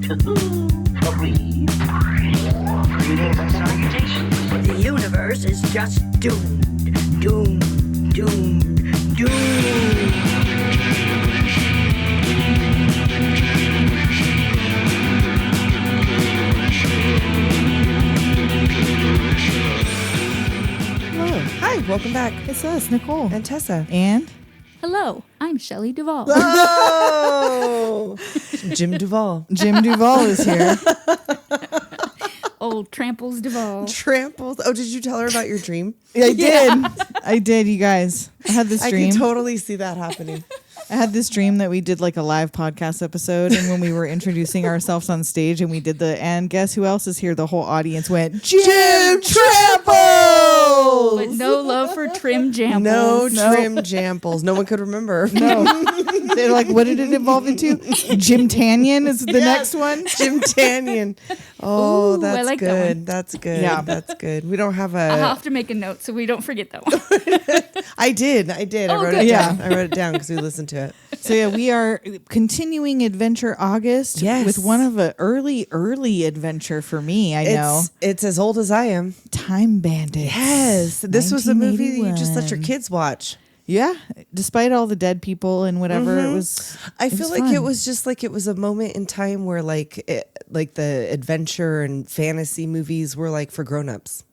Agreed. Greetings and salutations. The universe is just doomed. Doomed. Doomed. Doomed. Hello. Hi, welcome back. It's us, Nicole. And Tessa. And? Hello, I'm Shelley Duvall. Oh! Jim Duvall. Jim Duvall is here. Old Tramples Duvall. Tramples. Oh, did you tell her about your dream? I did. I did, you guys. I had this I dream. can totally see that happening. I had this dream that we did like a live podcast episode, and when we were introducing ourselves on stage and we did and guess who else is here, the whole audience went, Jim Tramples! But no love for Trim Jamples. No Trim Jamples. No one could remember. No. They're like, what did it evolve into? Jim Tanyan is the next one. Jim Tanyan. Oh, Ooh, that's I like good. that one. That's good. Yeah. That's good. We don't have I'll have to make a note so we don't forget that one. I did. Oh, I wrote good. it down. Yeah. I wrote it down because we listened to it. So yeah, we are continuing Adventure August with one of an early adventure for me. I know. It's as old as I am. Time Bandits. Yes. This was a movie that you just let your 1981. kids watch. Yeah, despite all the dead people and whatever, it was. I feel like it fun. was just like it was a moment in time where like the adventure and fantasy movies were like for grown-ups.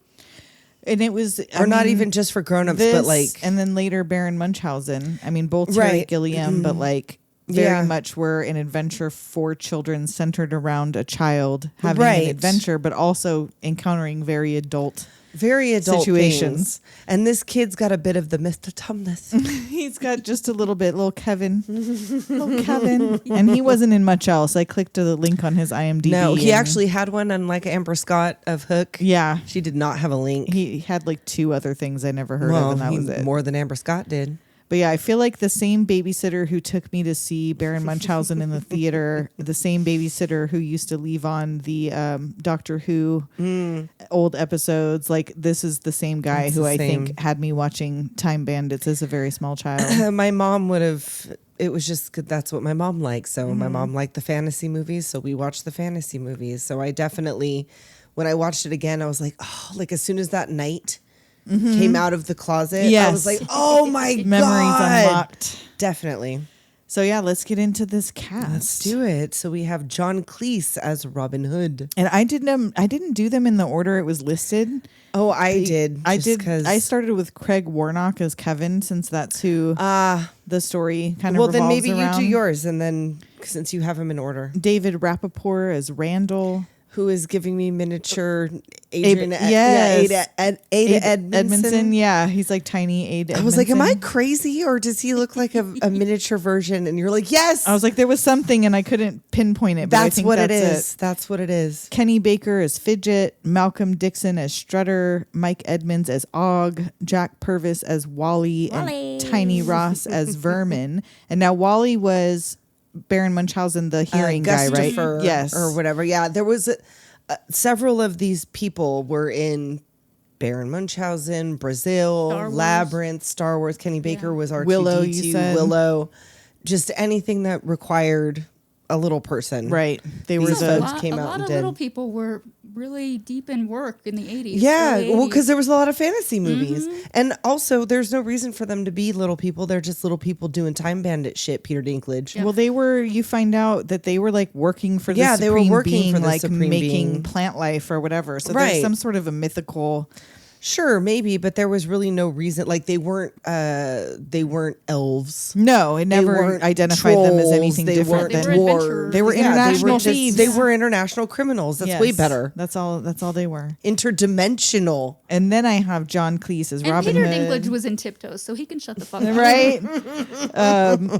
And it was, Or not even just for grown-ups, but like and then later Baron Munchausen. I mean, both Terry Right. Gilliam, but like very Yeah. much were an adventure for children centered around a child having Right. an adventure, but also encountering very adult situations. situations. And this kid's got a bit of the Mr. Tumnuth. He's got just a little bit, little Kevin. Little Kevin. And he wasn't in much else. I clicked the link on his IMDb. No, he and- actually had one on like Amber Scott of Hook. Yeah. She did not have a link. He had like 2 other things I never heard well, of, and that he- was it. more than Amber Scott did. But yeah, I feel like the same babysitter who took me to see Baron Munchausen in the theater, the same babysitter who used to leave on the Doctor Who old episodes, like this is the same guy It's who the I same. think had me watching Time Bandits as a very small child. My mom would have. It was just that's what my mom liked. So my mom liked the fantasy movies, so we watched the fantasy movies. So I definitely, when I watched it again, I was like, oh, like as soon as that night came out of the closet, I Yes. was like, oh my Memories god, unlocked. definitely. So yeah, let's get into this cast. Let's do it. So we have John Cleese as Robin Hood. And I didn't do them in the order it was listed. Oh, I did. I just did. 'cause- I started with Craig Warnock as Kevin, since that's who the story kind of well, then revolves maybe around. you do yours, and then since you have them in order, David Rappaport as Randall. who is giving me miniature Adrian? yes. Ada Edmondson. Yeah, he's like tiny Aid. I was like, am I crazy, or does he look like a miniature version? And you're like, yes. I was like, there was something, and I couldn't pinpoint it. But I that's think what that's it is. That's what it is. Kenny Baker as Fidget, Malcolm Dixon as Strutter, Mike Edmonds as Og, Jack Purvis as Wally, and Tiny Ross as Vermin. And now Wally was Baron Munchausen, the hearing guy, right? Gustafer Yes, or whatever. Yeah, there was several of these people were in Baron Munchausen, Brazil, Star Wars. Labyrinth, Star Wars. Kenny Baker was R2-D2, Willow, you said. Willow. Just anything that required a little person. Right. They were These the folks came a out lot and of did. little people were really deep in work in the 80s. Yeah, early well, 80s. because there was a lot of fantasy movies. And also, there's no reason for them to be little people. They're just little people doing time bandit shit, Peter Dinklage. Well, they were. You find out that they were like working for the Yeah, they were Supreme working Being, for the like Supreme making Being. plant life or whatever. So Right. there's some sort of a mythical. Sure, maybe, but there was really no reason. Like they weren't elves. No, it never weren't identified them as trolls, anything they different weren't than dwarves. They were Yeah, international they were thieves. They were international criminals. That's way Yes, better. That's all they were. Interdimensional. And then I have John Cleese as And Robin Peter Hood. Dinklage was in Tiptoes, so he can shut the fuck up. Right?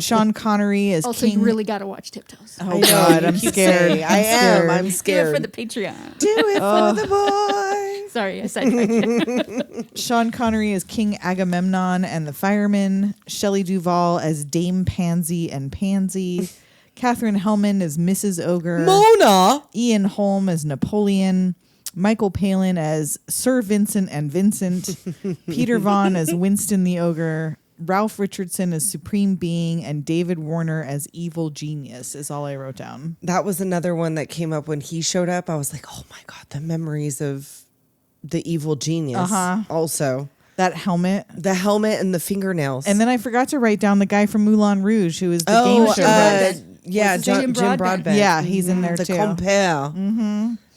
Sean Connery as Also, King. you really got to watch Tiptoes. Oh God, you I'm keep scared. saying, I am. I'm Do it scared. for the Patreon. Do it for the boy. Sorry, I sidetracked you. Sean Connery as King Agamemnon and the Fireman. Shelley Duvall as Dame Pansy and Pansy. Catherine Hellman as Mrs. Ogre. Mona. Ian Holm as Napoleon. Michael Palin as Sir Vincent and Vincent. Peter Vaughn as Winston the Ogre. Ralph Richardson as Supreme Being, and David Warner as Evil Genius is all I wrote down. That was another one that came up when he showed up. I was like, oh my God, the memories of the Evil Genius. Also. That helmet. The helmet and the fingernails. And then I forgot to write down the guy from Moulin Rouge who is the game show. Yeah, What's his name? Jim Broadbent. Yeah, he's in there The too. compare.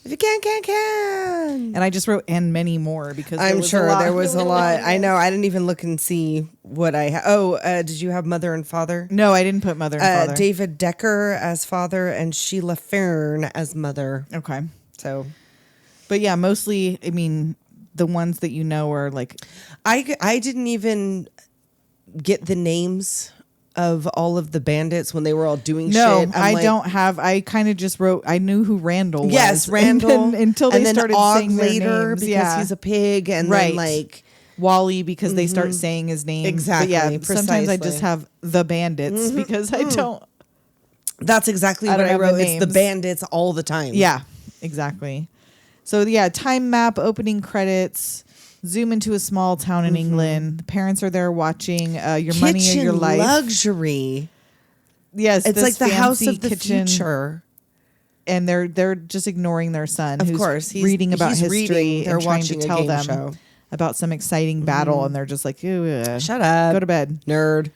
If you can. And I just wrote and many more because I'm sure there was a lot. I I know. I didn't even look and see what I had. Did you have mother and father? No, I didn't put mother and father. David Decker as father and Sheila Fern as mother. Okay. So, But yeah, mostly, I mean, the ones that you know are like... I didn't even get the names of all of the bandits when they were all doing No, shit. I don't have... I kind of just wrote... I knew who Randall was. Yes, Randall. And then, until they and then started Og saying their later names. because he's a pig. And Right. then like... Wally because they start saying his name. Exactly, But yeah, sometimes I precisely. just have the bandits because I don't... That's exactly what don't I have the wrote. It's the names. bandits all the time. Yeah, exactly. So yeah, time map, opening credits, zoom into a small town in England. The parents are there watching Your Money or Your Life. luxury. Yes, It's this like the house fancy of the kitchen, future. and they're just ignoring their son, Of who's course, reading about he's history reading. They're and trying watching to a tell game them show. about some exciting battle, and they're just like, "Ew, Shut up. go to bed." Nerd.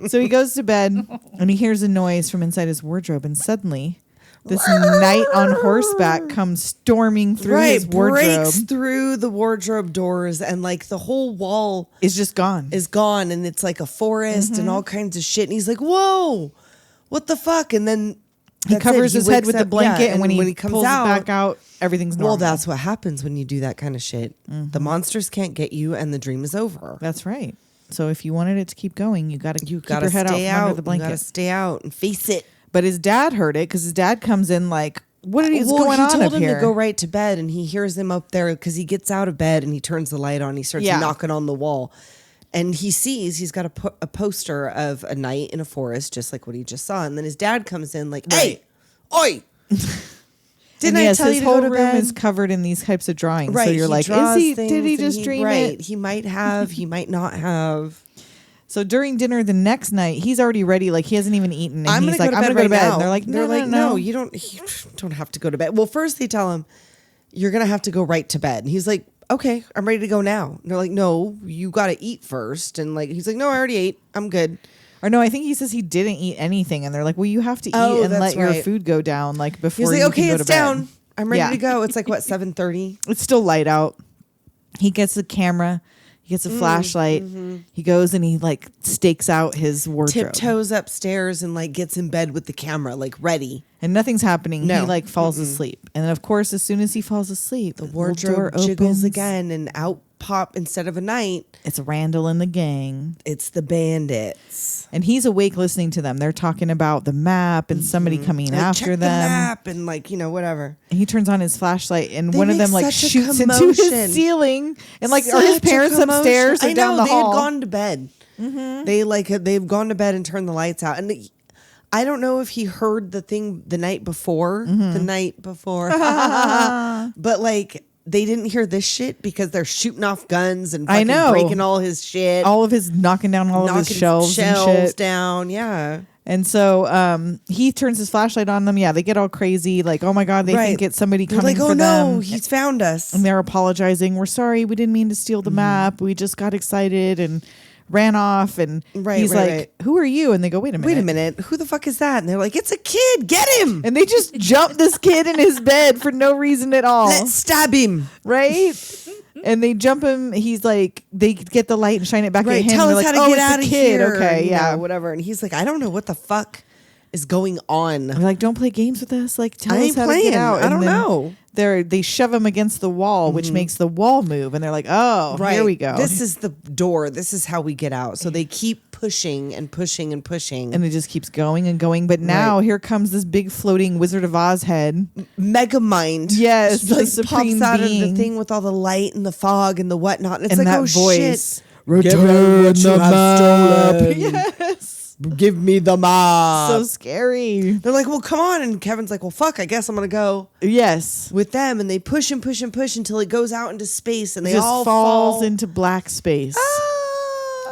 So he goes to bed, and he hears a noise from inside his wardrobe, and suddenly, this knight on horseback comes storming through his wardrobe. breaks through the wardrobe doors, and like the whole wall Is just gone. is gone, and it's like a forest and all kinds of shit. And he's like, "Whoa, what the fuck?" And then He that's covers it. his head wakes with the up- blanket, yeah, and when he comes pulls out, it back out, everything's normal. well, that's what happens when you do that kind of shit. The monsters can't get you, and the dream is over. That's right. So if you wanted it to keep going, you got to You keep gotta your head out stay from out. under the You gotta blanket. stay out and face it. But his dad heard it because his dad comes in like, "What is going he on told up him here?" to go right to bed, and he hears him up there because he gets out of bed and he turns the light on. He starts Yeah. knocking on the wall, and he sees he's got a poster of a knight in a forest, just like what he just saw. And then his dad comes in like, "Hey, oi! Didn't And I yes, tell his you to whole go to room bed?" is covered in these types of drawings. Right. So you're like, draws is he? Did things he and just dream right. it? He might have. He might not have. So during dinner the next night, he's already ready. Like he hasn't even eaten, and I'm he's gonna like, go to "I'm bed gonna go to right bed." now. And they're like, "No, you don't have to go to bed." Well, first they tell him, "You're gonna have to go right to bed." And he's like, "Okay, I'm ready to go now." And they're like, "No, you got to eat first." And like he's like, "No, I already ate. I'm good." Or no, I think he says he didn't eat anything, and they're like, "Well, you have to eat Oh, and that's let your right. food go down like before He's like, you "Okay, can go it's to bed." down. I'm ready Yeah. to go." It's like what 7:30. It's still light out. He gets the camera. He gets a flashlight. He goes and he like stakes out his wardrobe. Tiptoes upstairs and like gets in bed with the camera, like ready. And nothing's happening. No. He like falls asleep. And then of course, as soon as he falls asleep, the Wardrobe door jiggles opens. again, and out pop instead of a knight. It's Randall and the gang. It's the bandits. And he's awake listening to them. They're talking about the map and somebody coming Like, after check them. the map and like whatever. And he turns on his flashlight and They one of make them like such a shoots into commotion. his ceiling. And like, are his Such a parents commotion. upstairs or I down know, the hall? They had gone to bed. They've gone to bed and turned the lights out. And I don't know if he heard the thing the night before. The night before. But like they didn't hear this shit because they're shooting off guns and I fucking know. breaking all his shit. All of his knocking down all of his knocking shelves and shit. down. Yeah. And so he turns his flashlight on them. Yeah, they get all crazy. Like, oh my God, they think it's somebody They're coming like, for oh no, them. he's found us. And they're apologizing. We're sorry. We didn't mean to steal the map. We just got excited and ran off. And he's like, right. who are you? And they go, wait a minute. Wait a minute. Who the fuck is that? And they're like, it's a kid. Get him. And they just jump this kid in his bed for no reason at all. Let's stab him. Right? And they jump him. He's like, they get the light and shine it back at him. Tell They're us like, how to get it's out the of kid. here. Okay, you yeah. know, whatever. And he's like, I don't know what the fuck is going on. They're like, don't play games with us. Like, tell I us ain't how to playing. get out. I And don't then know. They shove him against the wall, which makes the wall move. And they're like, oh, here we go. This is the door. This is how we get out. So they keep pushing and pushing and pushing. And it just keeps going and going. But now here comes this big floating Wizard of Oz head. Megamind. Yes, Just, the like supreme pops out of being. the thing with all the light and the fog and the whatnot. And it's And like, that oh voice. shit. Return what you the have stolen. Yes. Give me the map. So scary. They're like, well, come on. And Kevin's like, well, fuck, I guess I'm going to go Yes. with them. And they push and push and push until it goes out into space and they Just all falls fall into black space.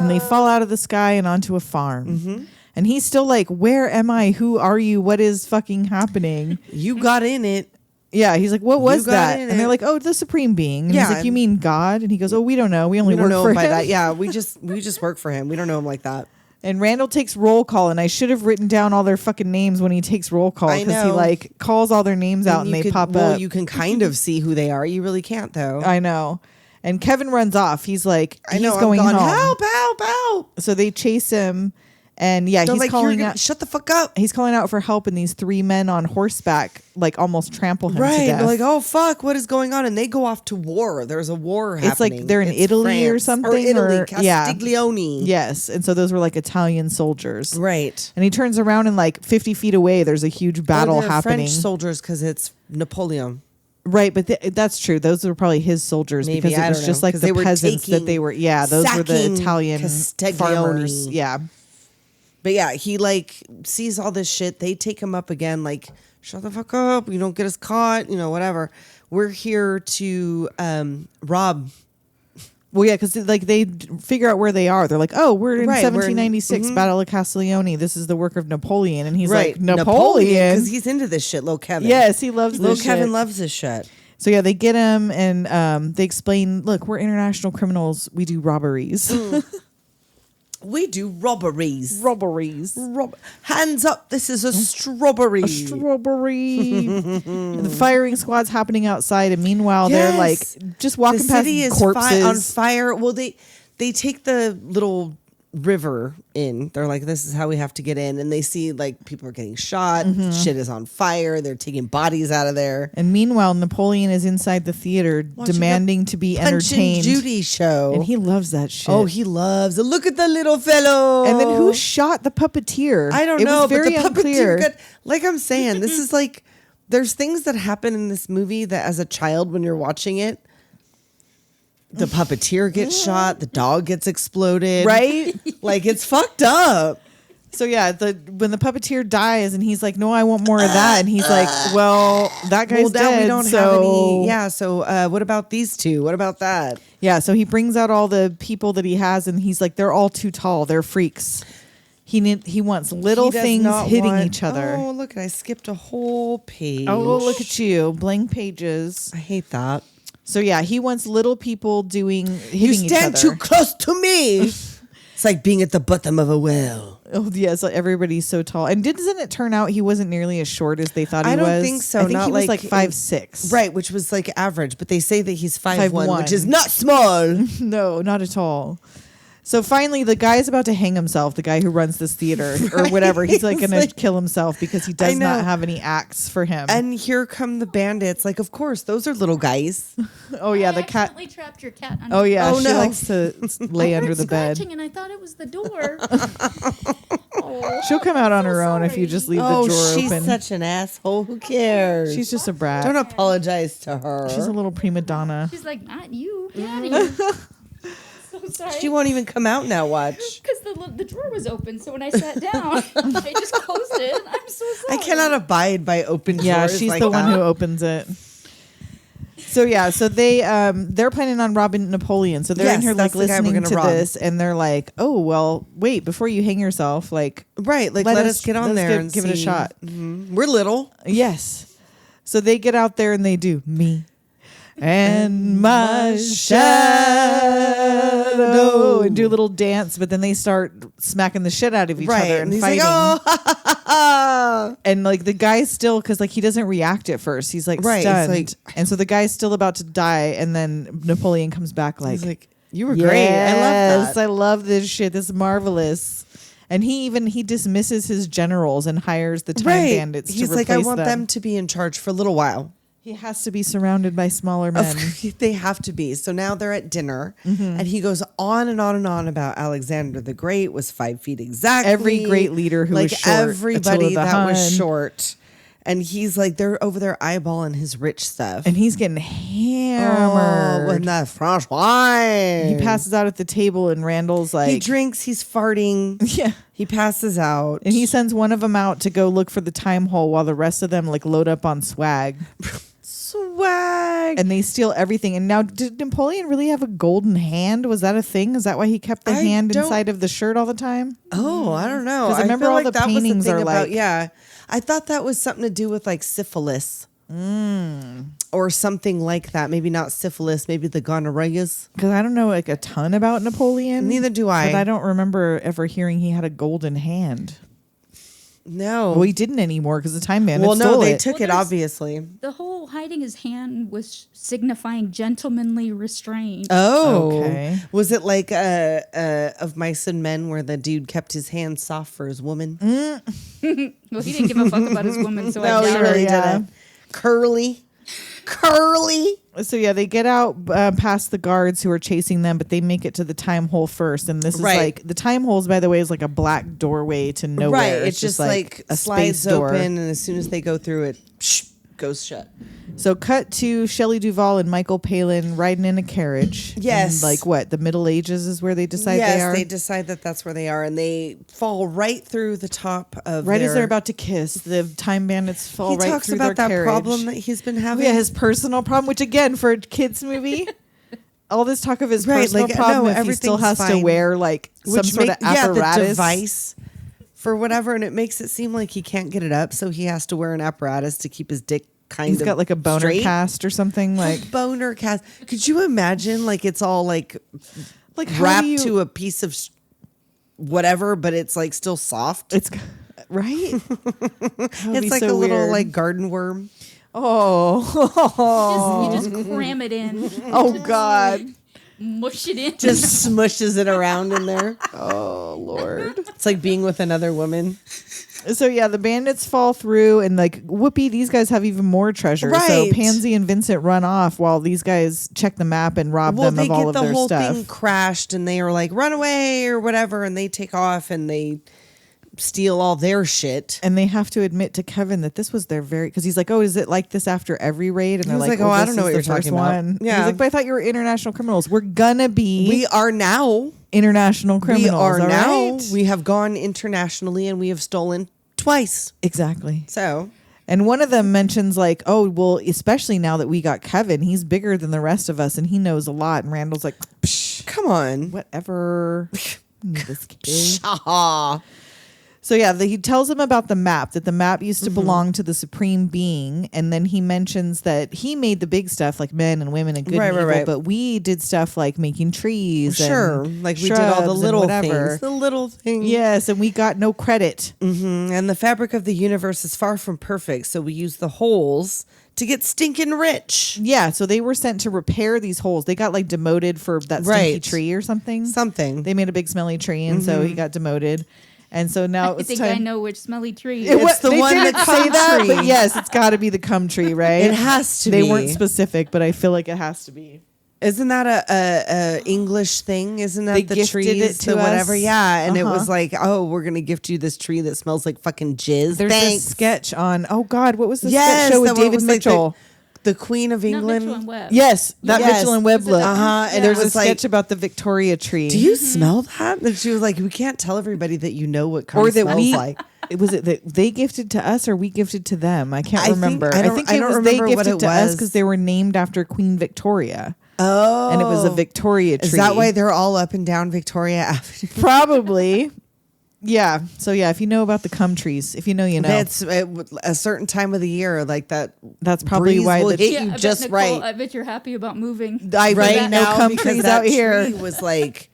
And they fall out of the sky and onto a farm. Mm-hmm. And he's still like, where am I? Who are you? What is fucking happening? You got in it. Yeah, he's like, what was got that? in And they're it. like, oh, the Supreme Being. And Yeah, he's like, you mean God? And he goes, oh, we don't know. We only We don't work know for him by him. that. Yeah, we just work for him. We don't know him like that. And Randall takes roll call, and I should have written down all their fucking names when he takes roll call, I because he know. like calls all their names out and you they pop well, up. you can kind of see who they are. You really can't though. I know. And Kevin runs off. He's like, I know. he's going I'm home. help, help, help. So they chase him, and yeah, They're he's like, calling "You're out. gonna shut the fuck up. He's calling out for help, and these 3 men on horseback like almost trample him to Right. death. They're like, oh fuck, what is going on? And they go off to war. There's a war happening. It's like they're in Italy or France. something, Or Italy, or- yeah. Castiglione. Yes, and so those were like Italian soldiers. Right. And he turns around and like 50 feet away, there's a huge battle Or they're happening. French soldiers because it's Napoleon. Right, but that's true. Those were probably his soldiers Maybe, because it I was don't just know, like 'cause the they were peasants that they were. Yeah, those were the sacking Italian Castiglione. farmers. Yeah, But yeah, he like sees all this shit. They take him up again, like, shut the fuck up. You don't get us caught, whatever. We're here to rob. well, yeah, because like they figure out where they are. They're like, oh, we're in Right, we're in- 1796 Battle of Castiglione. This is the work of Napoleon, and he's Right. like, Napoleon. Because he's into this shit, Lil Kevin. Yes, he loves Lil this Kevin shit. loves this shit. So yeah, they get him and they explain, look, we're international criminals. We do robberies. We do robberies. Robberies. Hands up, this is a strawberry. A strawberry. And the firing squad's happening outside, and meanwhile they're like Yes. just The walking past city is corpses. on fire. Well, they take the little river in. They're like, this is how we have to get in. And they see like people are getting shot. Mm-hmm. Shit is on fire. They're taking bodies out of there. And meanwhile, Napoleon is inside the theater Watching demanding to be Punch and entertained. Judy show. And he loves that shit. Oh, he loves it. Look at the little fellow. And then who shot the puppeteer? I don't It know, was very but the unclear. puppeteer got, like I'm saying, this is like, there's things that happen in this movie that as a child, when you're watching it, the puppeteer gets shot, the dog gets exploded. Right? Like, it's fucked up. So yeah, when the puppeteer dies and he's like, no, I want more of that. And he's like, well, that guy's now dead. we don't so have any. Yeah, so what about these two? What about that? Yeah, so he brings out all the people that he has, and he's like, they're all too tall. They're freaks. He wants little He does things not hitting want- each other. Oh, look, I skipped a whole page. Oh, look at you, blank pages. I hate that. So yeah, he wants little people hitting You each stand other. too close to me. It's like being at the bottom of a well. Oh yeah, so everybody's so tall. And doesn't it turn out he wasn't nearly as short as they thought he I was? don't think so. I think Not he was like like 5'6". Right, which was like average, but they say that he's 5'1", 5'1". which is not small. No, not at all. So finally, the guy's about to hang himself, the guy who runs this theater or whatever. He's like He's going to like- kill himself because he I does not know. have any acts for him. And here come the bandits. Like, of course, those are little guys. oh, yeah, I the cat. accidentally trapped your cat. Under Oh, yeah, Oh, she no. likes to lay I under heard the bed. scratching and I thought it was the door. Oh, She'll come out on her own if you sorry. just leave Oh, the drawer she's open. such an asshole. Who cares? She's just a brat. Don't apologize to her. She's a little prima donna. She's like, not you. Get out of here. So sorry. She won't even come out now. Watch. Because the drawer was open, so when I sat down, I just closed it. I'm so I sorry. cannot abide by open doors. Yeah, she's like the one that. who opens it. So yeah, so they're planning on robbing Napoleon. So they're in Yes, here like that's the guy we're listening gonna to rob. this, and they're like, "Oh well, wait before you hang yourself, like Right, like let us get on there and give it a see. shot." Mhm. We're little. Yes. So they get out there and they do me and my shadow and do a little dance, but then they start smacking the shit out of each Right, other and he's fighting. like, oh, ha, ha, ha, ha. And like the guy's still, because like he doesn't react at first. He's like Right, it's stunned, like- and so the guy's still about to die, and then Napoleon comes back like, He's like, you were great. I love "Yes, that. I love this shit. This is marvelous." And he dismisses his generals and hires the Time Bandits He's to like, replace I want them to be in charge for a little while. He has to be surrounded by smaller men. They have to be. So now they're at dinner, Mm-hmm. and he goes on and on and on about Alexander the Great was 5 feet exactly. Every great leader who like was short, everybody Attila the that was Hun. short, and he's like they're over there eyeballing his rich stuff. And he's getting oh, hammered. with that French wine, He passes out at the table, and Randall's like, He drinks. He's farting. yeah. He passes out, And he sends one of them out to go look for the time hole while the rest of them like load up on swag. swag. swag. And they steal everything. And now, did Napoleon really have a golden hand? Was that a thing? Is that why he kept the hand inside of the shirt all the time? Oh, I don't know. 'Cause I remember feel all the that was paintings thing are about, like- yeah. I thought that was something to do with like syphilis. Or something like that. Maybe not syphilis, maybe the gonorrheas. Because I don't know like a ton about Napoleon. Neither do I. But I don't remember ever hearing he had a golden hand. No. Well, he didn't anymore because the Time Bandits Well, no, stole they it. took Well, it, there's- obviously. The whole hiding his hand was signifying gentlemanly restraint. Oh. Okay. Was it like Of Mice and Men where the dude kept his hand soft for his woman? Well, he didn't give a fuck about his woman, so No, I he doubt really it. didn't. Curly. So yeah, they get out past the guards who are chasing them, but they make it to the time hole first. And this is Right. like the time holes, by the way, is like a black doorway to nowhere. Right. It's just like a slides space door. open, and as soon as they go through it, goes shut. So cut to Shelley Duvall and Michael Palin riding in a carriage. Yes. In like what? The Middle Ages is where they decide they are. Yes, they decide that that's where they are, and they fall right through the top of. Right as their- they're about to kiss, the Time Bandits fall He right talks through about their that carriage. problem that he's been having. Yeah, his personal problem, which again, for a kids movie, all this talk of his Right, personal like, problem, no, if he still everything's has to fine. wear like some sort of apparatus. the device for whatever, and it makes it seem like he can't get it up, so he has to wear an apparatus to keep his dick kind He's of got like a boner straight. cast or something like Boner cast. Could you imagine? Like it's all like how wrapped do you, to a piece of whatever, but it's like still soft. It's right. It's like a little like garden worm. oh You just cram it in. oh God. Mush it in. Just smushes it around in there. Oh Lord. It's like being with another woman. So yeah, the bandits fall through, and like whoopee, these guys have even more treasure. So Right. Pansy and Vincent run off while these guys check the map and rob Well, them they of all get of the their whole stuff. thing crashed, and they are like, "Run away" or whatever, and they take off and they steal all their shit. And they have to admit to Kevin that this was their because he's like, oh, is it like this after every raid? And they're was like, like, oh, I this don't know is what the you're first talking about. one. And Yeah. he's like, but I thought you were international criminals. We're gonna be We are now. international criminals. We are all now. right? We have gone internationally, and we have stolen twice. Exactly. So And one of them mentions like, oh, well, especially now that we got Kevin, he's bigger than the rest of us, and he knows a lot. And Randall's like, psh, come on. whatever. This kid. Ah. So yeah, he tells him about the map, that the map used to belong to the supreme being, and then he mentions that he made the big stuff like men and women and good and evil, but we did stuff like making trees. Sure, and like we did all the shrubs and little whatever. things. The little things. Yes, and we got no credit. And the fabric of the universe is far from perfect, so we use the holes to get stinking rich. Yeah, so they were sent to repair these holes. They got like demoted for that stinky Right. tree or something. Something. They made a big smelly tree, and so he got demoted. And so now I it's think time. I know which smelly tree. It's the they one didn't that say cum that, tree. but yes, it's got to be the cum tree, right? It has to They be. weren't specific, but I feel like it has to be. Isn't that a English thing? Isn't that They the gifted trees it to whatever? us? Yeah, and it Uh-huh. was like, oh, we're gonna gift you this tree that smells like fucking jizz. There's Thanks. this sketch on. Oh God, what was the Yes, sketch show with that one David was like Mitchell? the Queen of Not England. Mitchell and Webb. Yes, that Yes. Mitchell and Webb look. And There's it a was like, sketch about the Victoria tree. do you smell that? And she was like, we can't tell everybody that you know what cum or that smells we like. was it that they gifted to us or we gifted to them? I can't I think- remember. I don't- think I it don't was they remember what gifted it to us was. because they were named after Queen Victoria, Oh, and it was a Victoria tree. Is that why they're all up and down Victoria Avenue? Probably. Yeah. So yeah, if you know about the cum trees, if you know, you know. That's a certain time of the year, like that. That's probably breeze why will the- hit Yeah, you I bet just Nicole, right. I bet you're happy about moving. I right bet now no cum because trees that out here. tree was like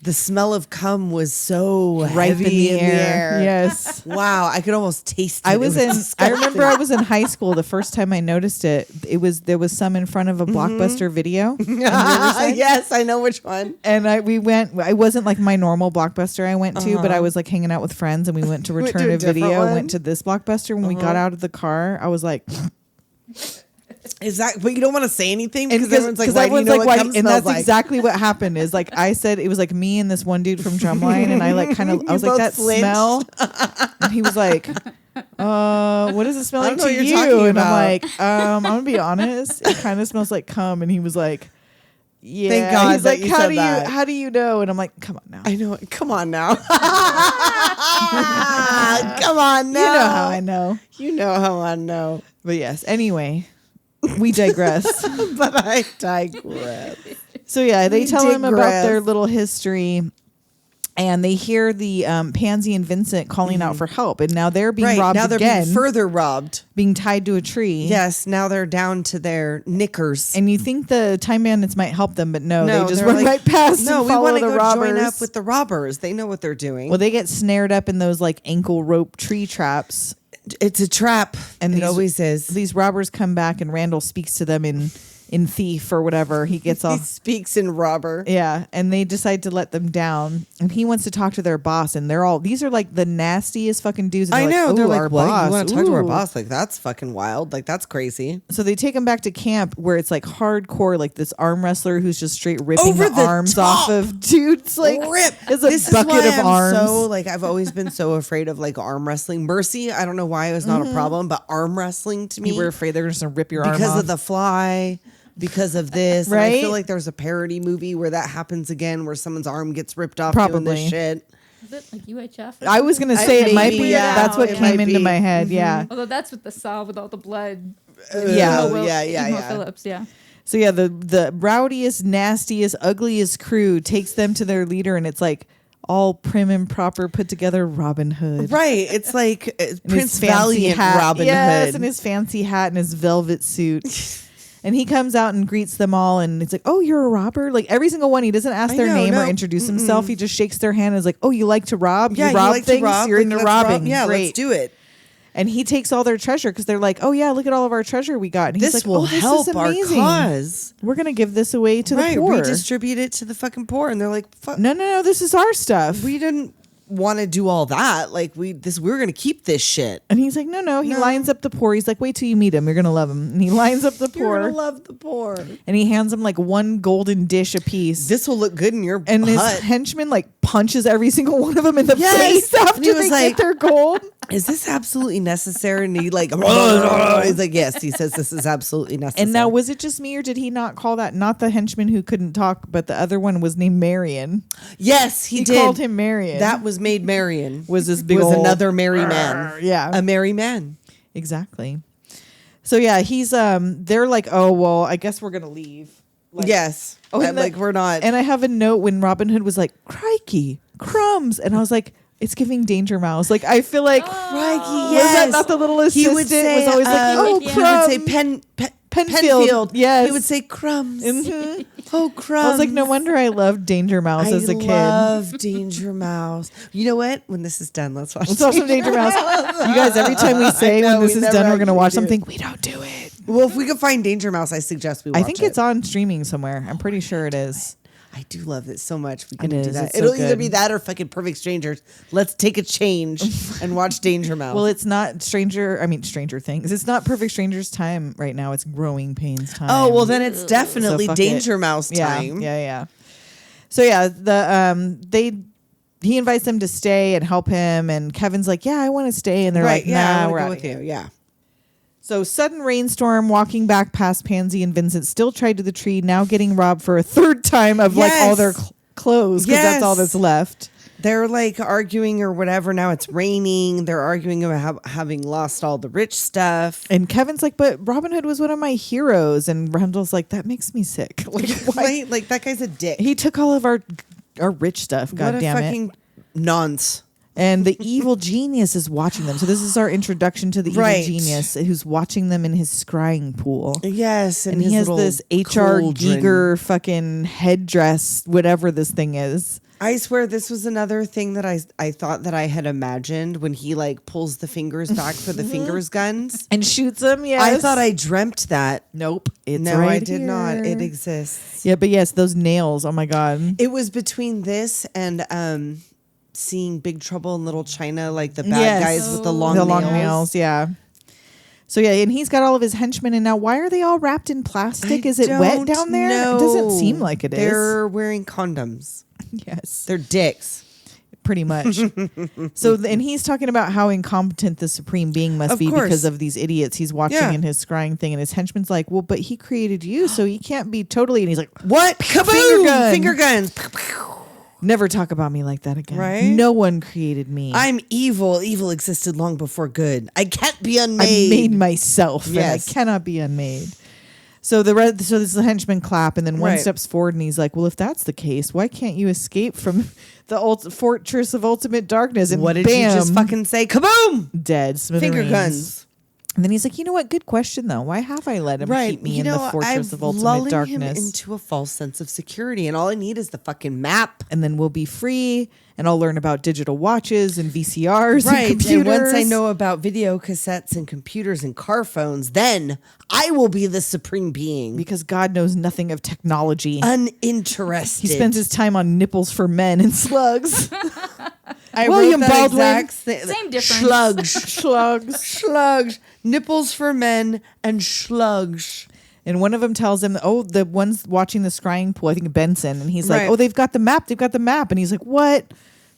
the smell of cum was so Right heavy in the air. Yes. Wow, I could almost taste it. I It was in. I disgusting. remember I was in high school. The first time I noticed it, there was some in front of a Blockbuster video, yes, I know which one. and we went. I wasn't like my normal Blockbuster I went to, but I was like hanging out with friends, and we went to Went to return a a different video. one? Went to this Blockbuster. When we got out of the car, I was like, Is that? But you don't want to say anything and because everyone's like, "Why do you know what cum and smells that's like?" exactly what happened. Is like I said, it was like me and this one dude from Drumline, and I like kind of I was like both that flinched. smell, and he was like, what does it smell I like don't know to what you're you? talking And I'm about. like, I'm gonna be honest, it kind of smells like cum. And he was like, yeah. Thank God He's that like, you said do that. how do you know? And I'm like, come on now. I know. Come on now. Come on now. You know how I know. You know how I know. But yes, anyway, we digress. But I digress. So yeah, they We tell him about digress. their little history, and they hear the Pansy and Vincent calling out for help, and now they're being robbed now they're again, being further robbed. being tied to a tree. Yes, now they're down to their knickers. And you think the Time Bandits might help them, but no, they just they're run like, right past No, and we follow want to the go robbers. join up with the robbers. They know what they're doing. Well, they get snared up in those like ankle rope tree traps. It's a trap, And and these- it always is. These robbers come back, and Randall speaks to them in thief or whatever. He gets He off. speaks in robber. Yeah, and they decide to let them down, and he wants to talk to their boss, and these are like the nastiest fucking dudes. And I know. like, They're "Ooh, like, our what? boss. You want to talk to our Ooh." boss? Like, that's fucking wild. Like, that's crazy. So they take him back to camp where it's like hardcore, like this arm wrestler who's just straight ripping Over the the arms top. off of dudes. Like, Rip. it's a This bucket is why of arms. So, like, I've always been so afraid of like arm wrestling. Mercy, I don't know why it was not a problem, but arm wrestling to me, you were afraid they're just gonna rip your arm because off. of the Fly, because of this. And I Right? feel like there's a parody movie where that happens again, where someone's arm gets ripped off doing Probably. this shit. Is it like UHF? I was gonna say it might maybe, be. yeah, That's what it came might into be. my head. Yeah. Although that's with the saw with all the blood. Yeah. Emo yeah. Phillips, yeah. So yeah, the rowdiest, nastiest, ugliest crew takes them to their leader, and it's like all prim and proper, put together Robin Hood. Right. It's like And his Prince fancy Valiant hat. Robin yes, Hood. and his fancy hat and his velvet suit. And he comes out and greets them all, and it's like, "Oh, you're a robber!" Like every single one, he doesn't ask I their know, name or no. introduce himself. He just shakes their hand and is like, "Oh, you like to rob? yeah, you rob like things. to rob. You're Like, into let's robbing. rob. Yeah, Great." let's do it. And he takes all their treasure because they're like, "Oh yeah, look at all of our treasure we got." And he's This like, will "Oh, this help is our amazing. cause. We're gonna give this away to the Right. poor." Redistribute it to the fucking poor. And they're like, fuck. No, this is our stuff. We didn't want to do all that. Like we're gonna keep this shit. And he's like, no. He No. lines up the poor. He's like, wait till you meet him. You're going to love him. And he lines up the You're poor. gonna love the poor. And he hands him like one golden dish apiece. This will look good in your And his butt. henchman like punches every single one of them in the Yes. face after And he was they like- get their gold. Is this absolutely necessary? And he like, he's like, yes. He says this is absolutely necessary. And now, was it just me or did he not call that? Not the henchman who couldn't talk, but the other one was named Marion. yes, he did. Called him Marion. That was made Marion. was this big was old, another merry man. Yeah. A merry man. Exactly. So yeah, he's they're like, oh well, I guess we're gonna leave. Like, Yes. Oh, And and like we're not. And I have a note when Robin Hood was like, crikey, crumbs. And I was like, it's giving Danger Mouse. Like, I feel like, Crikey, was yes. that not the little assistant? He would say, was always like, oh, yeah. crumbs. He would say Penfield. Yes. He would say crumbs. Mhm. Oh, crumbs. I was like, no wonder I loved Danger Mouse as a kid. I love Danger Mouse. You know what? When this is done, let's watch. Let's watch some Danger Mouse. You guys, every time we say know, when this we is never done, we're going to actually watch do. something, we don't do it. Well, if we can find Danger Mouse, I suggest we watch I think it. it's on streaming somewhere. I'm pretty sure it is. I do love it so much. We can It do is. that. It's so It'll either good. be that or fucking Perfect Strangers. Let's take a change and watch Danger Mouse. Well, it's not Stranger Things. It's not Perfect Strangers time right now. It's Growing Pains time. oh well, then it's definitely fuck Danger it. Mouse time. Yeah. So yeah, he invites them to stay and help him, and Kevin's like, yeah, I want to stay, and they're Right? like, Yeah, nah, I we're wanna out go of with here. you. Yeah. So sudden rainstorm, walking back past Pansy and Vincent, still tied to the tree, now getting robbed for a third time of like all their Yes. clothes because that's all Yes. that's left. They're like arguing or whatever. Now it's raining. They're arguing about having lost all the rich stuff. And Kevin's like, but Robin Hood was one of my heroes, and Randall's like, that makes me sick. Like, why? Right? Like that guy's a dick. He took all of our rich stuff. God what a damn it. fucking nonce. And the evil genius is watching them. So this is our introduction to the Right. evil genius who's watching them in his scrying pool. Yes, And he his has little this H.R. cauldron. Giger fucking headdress, whatever this thing is. I swear this was another thing that I thought that I had imagined when he like pulls the fingers back for the fingers guns. And shoots them, yes. I thought I dreamt that. Nope. It's No, right I did not. here. It exists. Yeah, but yes, those nails. Oh my God. It was between this and seeing Big Trouble in Little China, like the bad Yes. guys with the long The nails. long nails, yeah. So yeah, and he's got all of his henchmen, and now why are they all wrapped in plastic? I Is it wet don't down there? know. It doesn't seem like it is. They're wearing condoms. Yes. They're dicks. Pretty much. So, and he's talking about how incompetent the supreme being must Of be course. because of these idiots he's watching Yeah. in his scrying thing. And his henchman's like, well, but he created you, so he can't be totally. And he's like, What? Kaboom! Finger gun. Finger guns. never talk about me like that again. Right? No one created me. I'm evil. Evil existed long before good. I can't be I unmade. made myself, Yes. and I cannot be unmade. So this is the henchman clap, and then one Right. steps forward, and he's like, "Well, if that's the case, why can't you escape from the fortress of ultimate darkness?" And What did bam, you just fucking say? Kaboom! dead Finger smithereens. guns. And then he's like, "You know what? Good question, though. Why have I let him keep me in the fortress of ultimate lulling darkness? him into a false sense of security, and all I need is the fucking map. And then we'll be free, and I'll learn about digital watches and VCRs Right. and computers. And once I know about video cassettes and computers and car phones, then I will be the supreme being. because God knows nothing of technology. Uninterested. He spends his time on Nipples for Men and Slugs. I William wrote that Baldwin. exact Same difference. Schlugs. Slugs. Schlugs. Nipples for men and schlugs. And one of them tells him, "Oh, the one's watching the scrying pool, I think Benson." And he's like, Right. "Oh, they've got the map. They've got the map." And he's like, "What?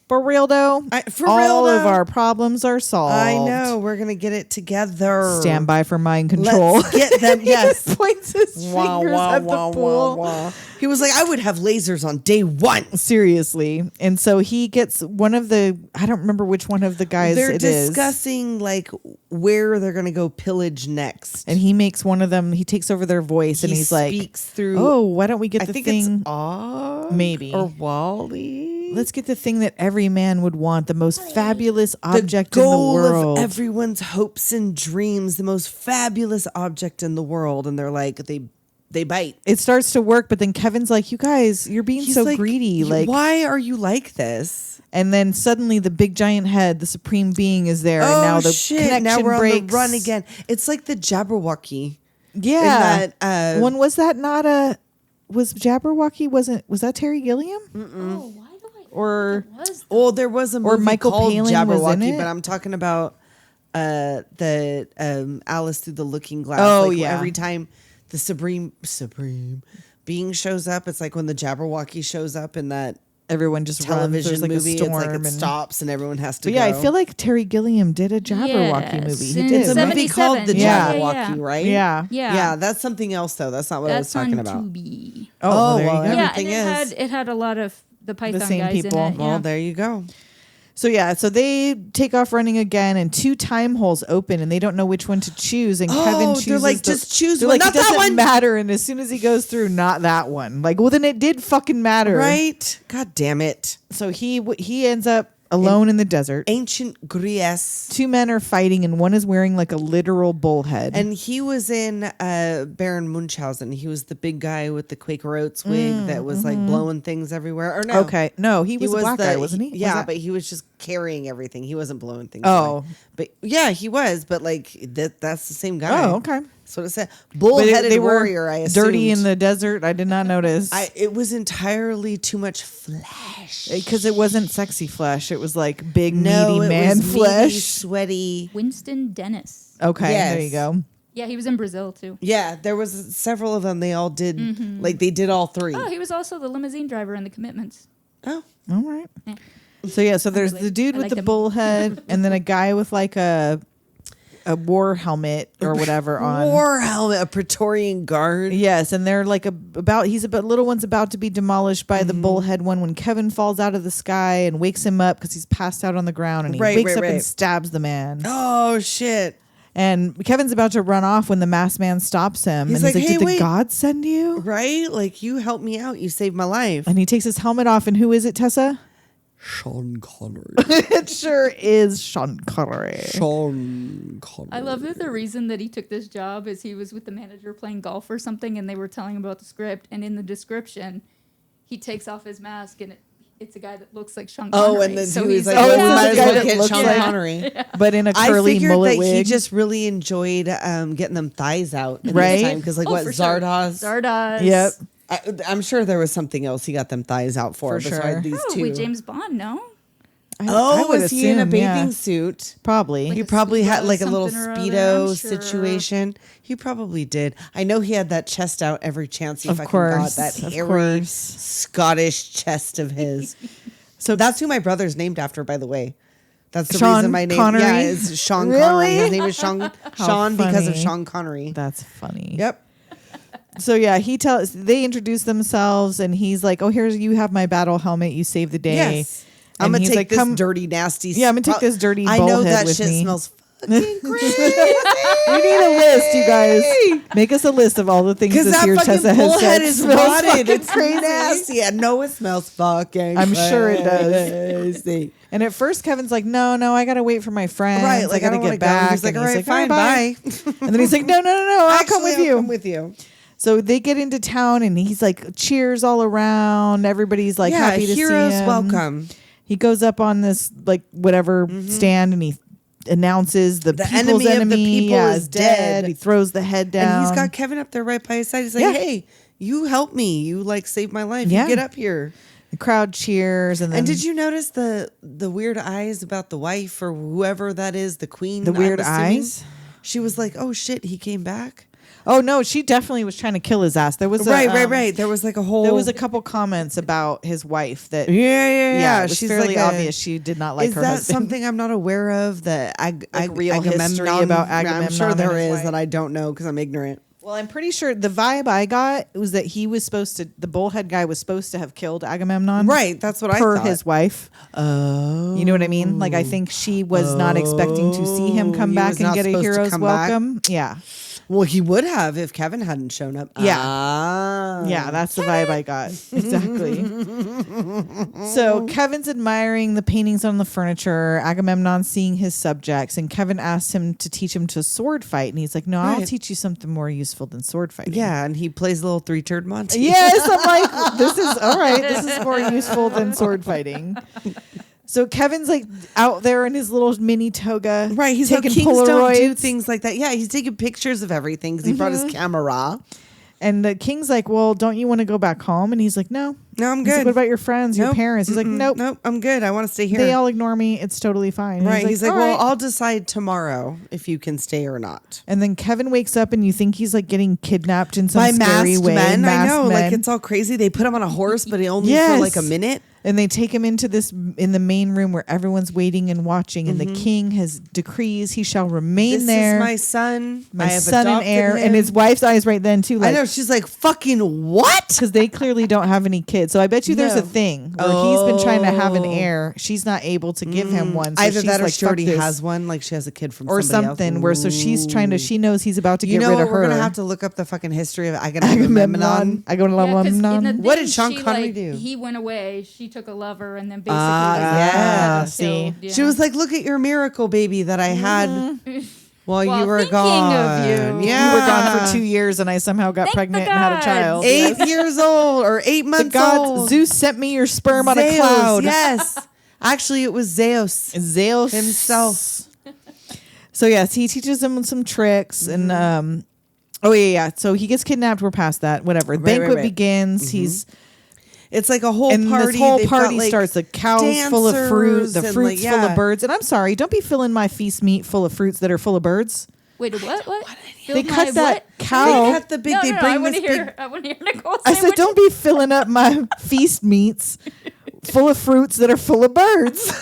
For real though? For all real, of though? our problems are solved." I know. We're going to get it together. Stand by for mind control. Let's get them. Yes. Points his Wah, fingers wah, at wah, the pool. wah, wah. He was like, I would have lasers on day one. Seriously. And so he gets one of the, I don't remember which one of the guys They're it is. discussing like where they're going to go pillage next. And he makes one of them, he takes over their voice and he he's like, speaks through. "Oh, why don't we get I the think thing? it's Og Maybe. or Wally. Let's get the thing that every man would want, the most fabulous object the goal in the world." of everyone's hopes and dreams, the most fabulous object in the world. And they're like, they bite. It starts to work, but then Kevin's like, "You guys, you're being He's so like, greedy." Like, why are you like this? and then suddenly the big giant head, the supreme being, is there, and now the connection Now we're breaks. on the run again. It's like the Jabberwocky. Yeah, In that, one was that not a was Jabberwocky? Was that Terry Gilliam? Oh, why do I? Or It was Oh, there was a movie Or Michael called Palin was in Jabberwocky, it? but I'm talking about the Alice Through the Looking Glass. Oh, like, yeah. Every time the supreme being shows up, it's like when the Jabberwocky shows up in that everyone just television runs. There's like movie. a It's storm like it and- stops and everyone has to But yeah, go. I feel like Terry Gilliam did a Jabberwocky Yes, movie. He in did. it's a right? movie called The 77. Yeah. Jabberwocky, right? Yeah. Yeah. That's something else though. That's not what I was That's talking on about. Tubi. Oh, well, there you well, go. Yeah, and Everything is. it had a lot of the Python same guys people. in it. Well, Yeah. there you go. So yeah, so they take off running again, and 2 time holes open, and they don't know which one to choose. And Kevin chooses. they're like, just choose they're one, like, not it that doesn't one. matter. And as soon as he goes through, not that one. Like, well, then it did fucking matter, Right? God damn it. So he ends up alone in the desert. Ancient Greece. 2 men are fighting, and one is wearing like a literal bullhead. And he was in Baron Munchausen. He was the big guy with the Quaker Oats wig that was like blowing things everywhere. Or no. okay, no, he was a black guy, wasn't he? Was Yeah, that- but he was just carrying everything. He wasn't blowing things. Oh. away. But yeah, he was. But like that's the same guy. Oh, okay. That's what it said. But Bullheaded they were warrior. I assumed. dirty in the desert. I did not notice. It was entirely too much flesh. Because it wasn't sexy flesh. It was like big, No, meaty it man was meaty, flesh. sweaty. Winston Dennis. Okay, there Yes. you go. Yeah, he was in Brazil too. Yeah, there was several of them. They all did like they did all 3. Oh, he was also the limousine driver in The Commitments. Oh. All right. Yeah. So yeah, so there's the dude I with like the them. bullhead, and then a guy with like a war helmet or whatever on. War helmet, a Praetorian guard. Yes, and they're like little one's about to be demolished by the bullhead one when Kevin falls out of the sky and wakes him up because he's passed out on the ground, and he Right, wakes right, up and right. stabs the man. Oh shit. And Kevin's about to run off when the masked man stops him. He's and like, he's like, "Hey, "Did the wait." gods send you?" Right? Like you helped me out. You saved my life. And he takes his helmet off, and who is it, Tessa? Sean Connery. It sure is Sean Connery. Sean Connery. I love that the reason that he took this job is he was with the manager playing golf or something, and they were telling him about the script. And in the description, he takes off his mask, and it's a guy that looks like Sean Connery. Oh, and then so he was he's like, Oh, well, it's we the might as guy well that get looks Sean like- Connery. But in a I curly figured mullet that wig. he just really enjoyed getting them thighs out in Right? this time because like Oh, what for sure. Zardoz. Zardoz. Yep. I'm sure there was something else he got them thighs out for. For besides sure. these Probably two. James Bond, no? Oh, would was he in a assume, bathing yeah. suit? Probably. Like He a probably had Speedo, like a little something or other, Speedo I'm sure. situation. He probably did. I know he had that chest out every chance he Of fucking course, got. That of hairy course. Scottish chest of his. So That's who my brother's named after, by the way. That's the Sean reason my name Connery? yeah, is Sean Really? Connery. His name is Sean because of funny. Sean Connery. that's funny. Yep. So yeah, they introduce themselves, and he's like, "Oh, you have my battle helmet. You saved the day." Yes. I'm And gonna he's take like, this "Come-" dirty, nasty. Yeah, I'm gonna take this dirty I know bullhead that with shit me. smells fucking crazy. We need a list, you guys. Make us a list of all the things Because this that year fucking Tessa has bullhead said. is smells rotted. fucking It's crazy. nasty. I know it smells fucking. I'm sure it does. crazy. And at first, Kevin's like, no, I got to wait for my friends. Right, like I got to don't wanna get go. back. He's like, And all right, fine, bye. bye. And then he's like, no, I'll come with you. Come with you. So they get into town and he's like, cheers all around. Everybody's like happy to see heroes him. welcome. He goes up on this like whatever stand and he announces the people's enemy of the people is is dead. dead. He throws the head down. And he's got Kevin up there right by his side. He's like, Yeah. hey, you helped me. You like saved my life. Yeah. You get up here. The crowd cheers and then And did you notice the weird eyes about the wife or whoever that is, the queen? the weird I'm assuming? eyes? She was like, oh shit, he came back. Oh no, she definitely was trying to kill his ass. There was Right. There was like a whole. There was a couple comments about his wife that Yeah. it was She's fairly like obvious she did not like is her that husband. something I'm not aware of? That real history about Agamemnon I'm sure and there his is wife? that I don't know because I'm ignorant. Well, I'm pretty sure the vibe I got was that he was supposed to, the bullhead guy was supposed to have killed Agamemnon. Right. That's what I Per thought. his wife. Oh. You know what I mean? Like, I think she was not expecting to see him come He back was and not get a supposed to hero's come back? welcome. Yeah. Well, he would have if Kevin hadn't shown up. Yeah. Ah. Yeah, that's the vibe I got. Exactly. So Kevin's admiring the paintings on the furniture, Agamemnon seeing his subjects, and Kevin asks him to teach him to sword fight. And he's like, no, I'll Right. teach you something more useful than sword fighting. Yeah, and he plays a little three-turd Monty. Yes, I'm like, this is all right. This is more useful than sword fighting. So Kevin's like out there in his little mini toga. Right, he's taking like, kings don't do Polaroids. things like that. Yeah, he's taking pictures of everything because he brought his camera. And the king's like, well, don't you want to go back home? And he's like, no. No, I'm He's like, good. what about your friends, your Nope. parents? He's like, nope. Nope, I'm good. I want to stay here. They all ignore me. It's totally fine. And right, he's like, all well, right. I'll decide tomorrow if you can stay or not. And then Kevin wakes up and you think he's like getting kidnapped in some By scary masked way. men, I Masked know, men. like it's all crazy. They put him on a horse, but only Yes. for like a minute. And they take him into this in the main room where everyone's waiting and watching, and the king has decrees he shall remain This there. is my son. I my have son and adopted heir, him. and his wife's eyes right then too. I Like, know. She's like, fucking what? because they clearly don't have any kids. So I bet you there's No. a thing where he's been trying to have an heir. She's not able to give him one. So Either she's that or like, she "Fuck already this," has one. Like she has a kid from or somebody something. else. Where so she's trying to. She knows he's about to You get know rid what? of We're her. gonna have to look up the fucking history of Agamemnon. I go to Yeah, 'cause in the Agamemnon. What thing, did Sean she, Connery like, do? He went away. She took a lover and then basically yeah. had him See. killed, She was like, "Look at your miracle baby that I had while you were thinking gone." of you. Yeah, You were gone for 2 years, and I somehow got Thank pregnant the and had a gods. child. 8 years old or 8 The months gods, old. Zeus sent me your sperm on a Zeus, cloud. Yes, actually, it was Zeus Zeus himself. So yes, he teaches them some tricks, and so he gets kidnapped. We're past that. Whatever. Banquet right. begins. He's It's like a whole and party. this whole They've got, party like, starts. The cows full of fruit, dancers the and, fruits like, full of yeah. birds. And I'm sorry, don't be filling my feast meat full of fruits that are full of birds. Wait, what? They Filled cut my that what? cow. They cut the big. No, they no, I bring want this to big. hear. I want to hear Nicole. I say said, what don't be filling up my feast meats full of fruits that are full of birds.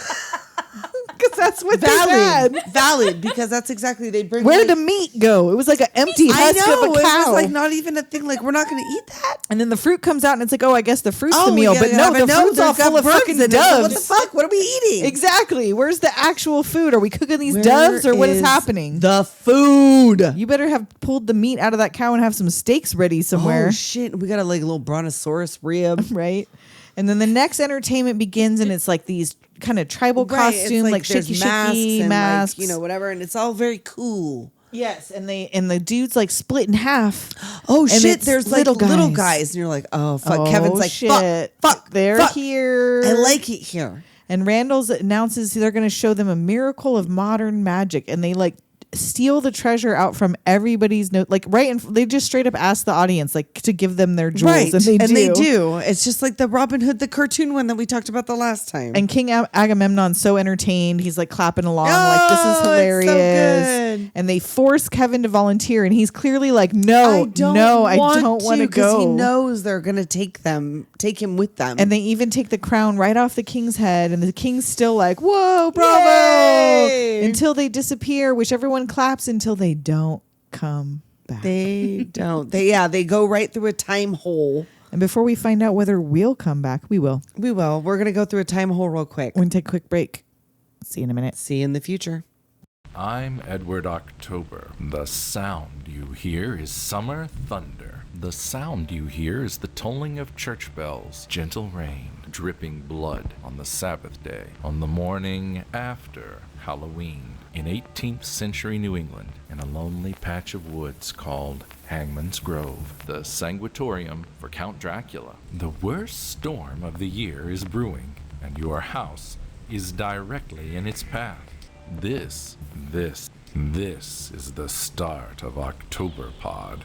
Because that's what they had. Valid, because that's exactly they bring. Where'd like, the meat go? It was like an empty I husk know of a it cow. was like not even a thing. Like we're not going to eat that. And then the fruit comes out, and it's like, oh, I guess the fruit's the we meal. gotta But no, have it. the fruit's all there's got full of birds fucking in it. So What the doves. fuck? What are we eating? Exactly. Where's the actual food? Are we cooking these Where doves, or what is is happening? The food. You better have pulled the meat out of that cow and have some steaks ready somewhere, Oh shit! We got a like little brontosaurus rib. right? And then the next entertainment begins, and it's like these kind of tribal Right, it's costume, like there's shaky and, masks, like, whatever, and it's all very cool. Yes, and the dude's like split in half. Oh And shit! it's There's like little guys, and you're like, oh fuck. Oh, Kevin's like, shit. fuck, They're fuck. here. I like it here. And Randall's announces they're going to show them a miracle of modern magic, and they like steal the treasure out from everybody's note, like they just straight up ask the audience like to give them their jewels, Right, and they do. It's just like the Robin Hood, the cartoon one that we talked about the last time. And King Agamemnon's so entertained, he's like clapping along, like this is it's so hilarious. good. And they force Kevin to volunteer, and he's clearly like, no, I don't want to because go. he knows they're gonna take him with them. And they even take the crown right off the king's head, and the king's still like, whoa, bravo, Yay! until they disappear, which everyone claps until they don't come back. they don't. They go right through a time hole. And before we find out whether we'll come back, we will. We will. We're gonna go through a time hole real quick. We're going to take a quick break. See you in a minute. See you in the future. I'm Edward October. The sound you hear is summer thunder. The sound you hear is the tolling of church bells, gentle rain, dripping blood on the Sabbath day, on the morning after Halloween. In 18th century New England, in a lonely patch of woods called Hangman's Grove, the sanguitorium for Count Dracula. The worst storm of the year is brewing, and your house is directly in its path. This is the start of Octoberpod.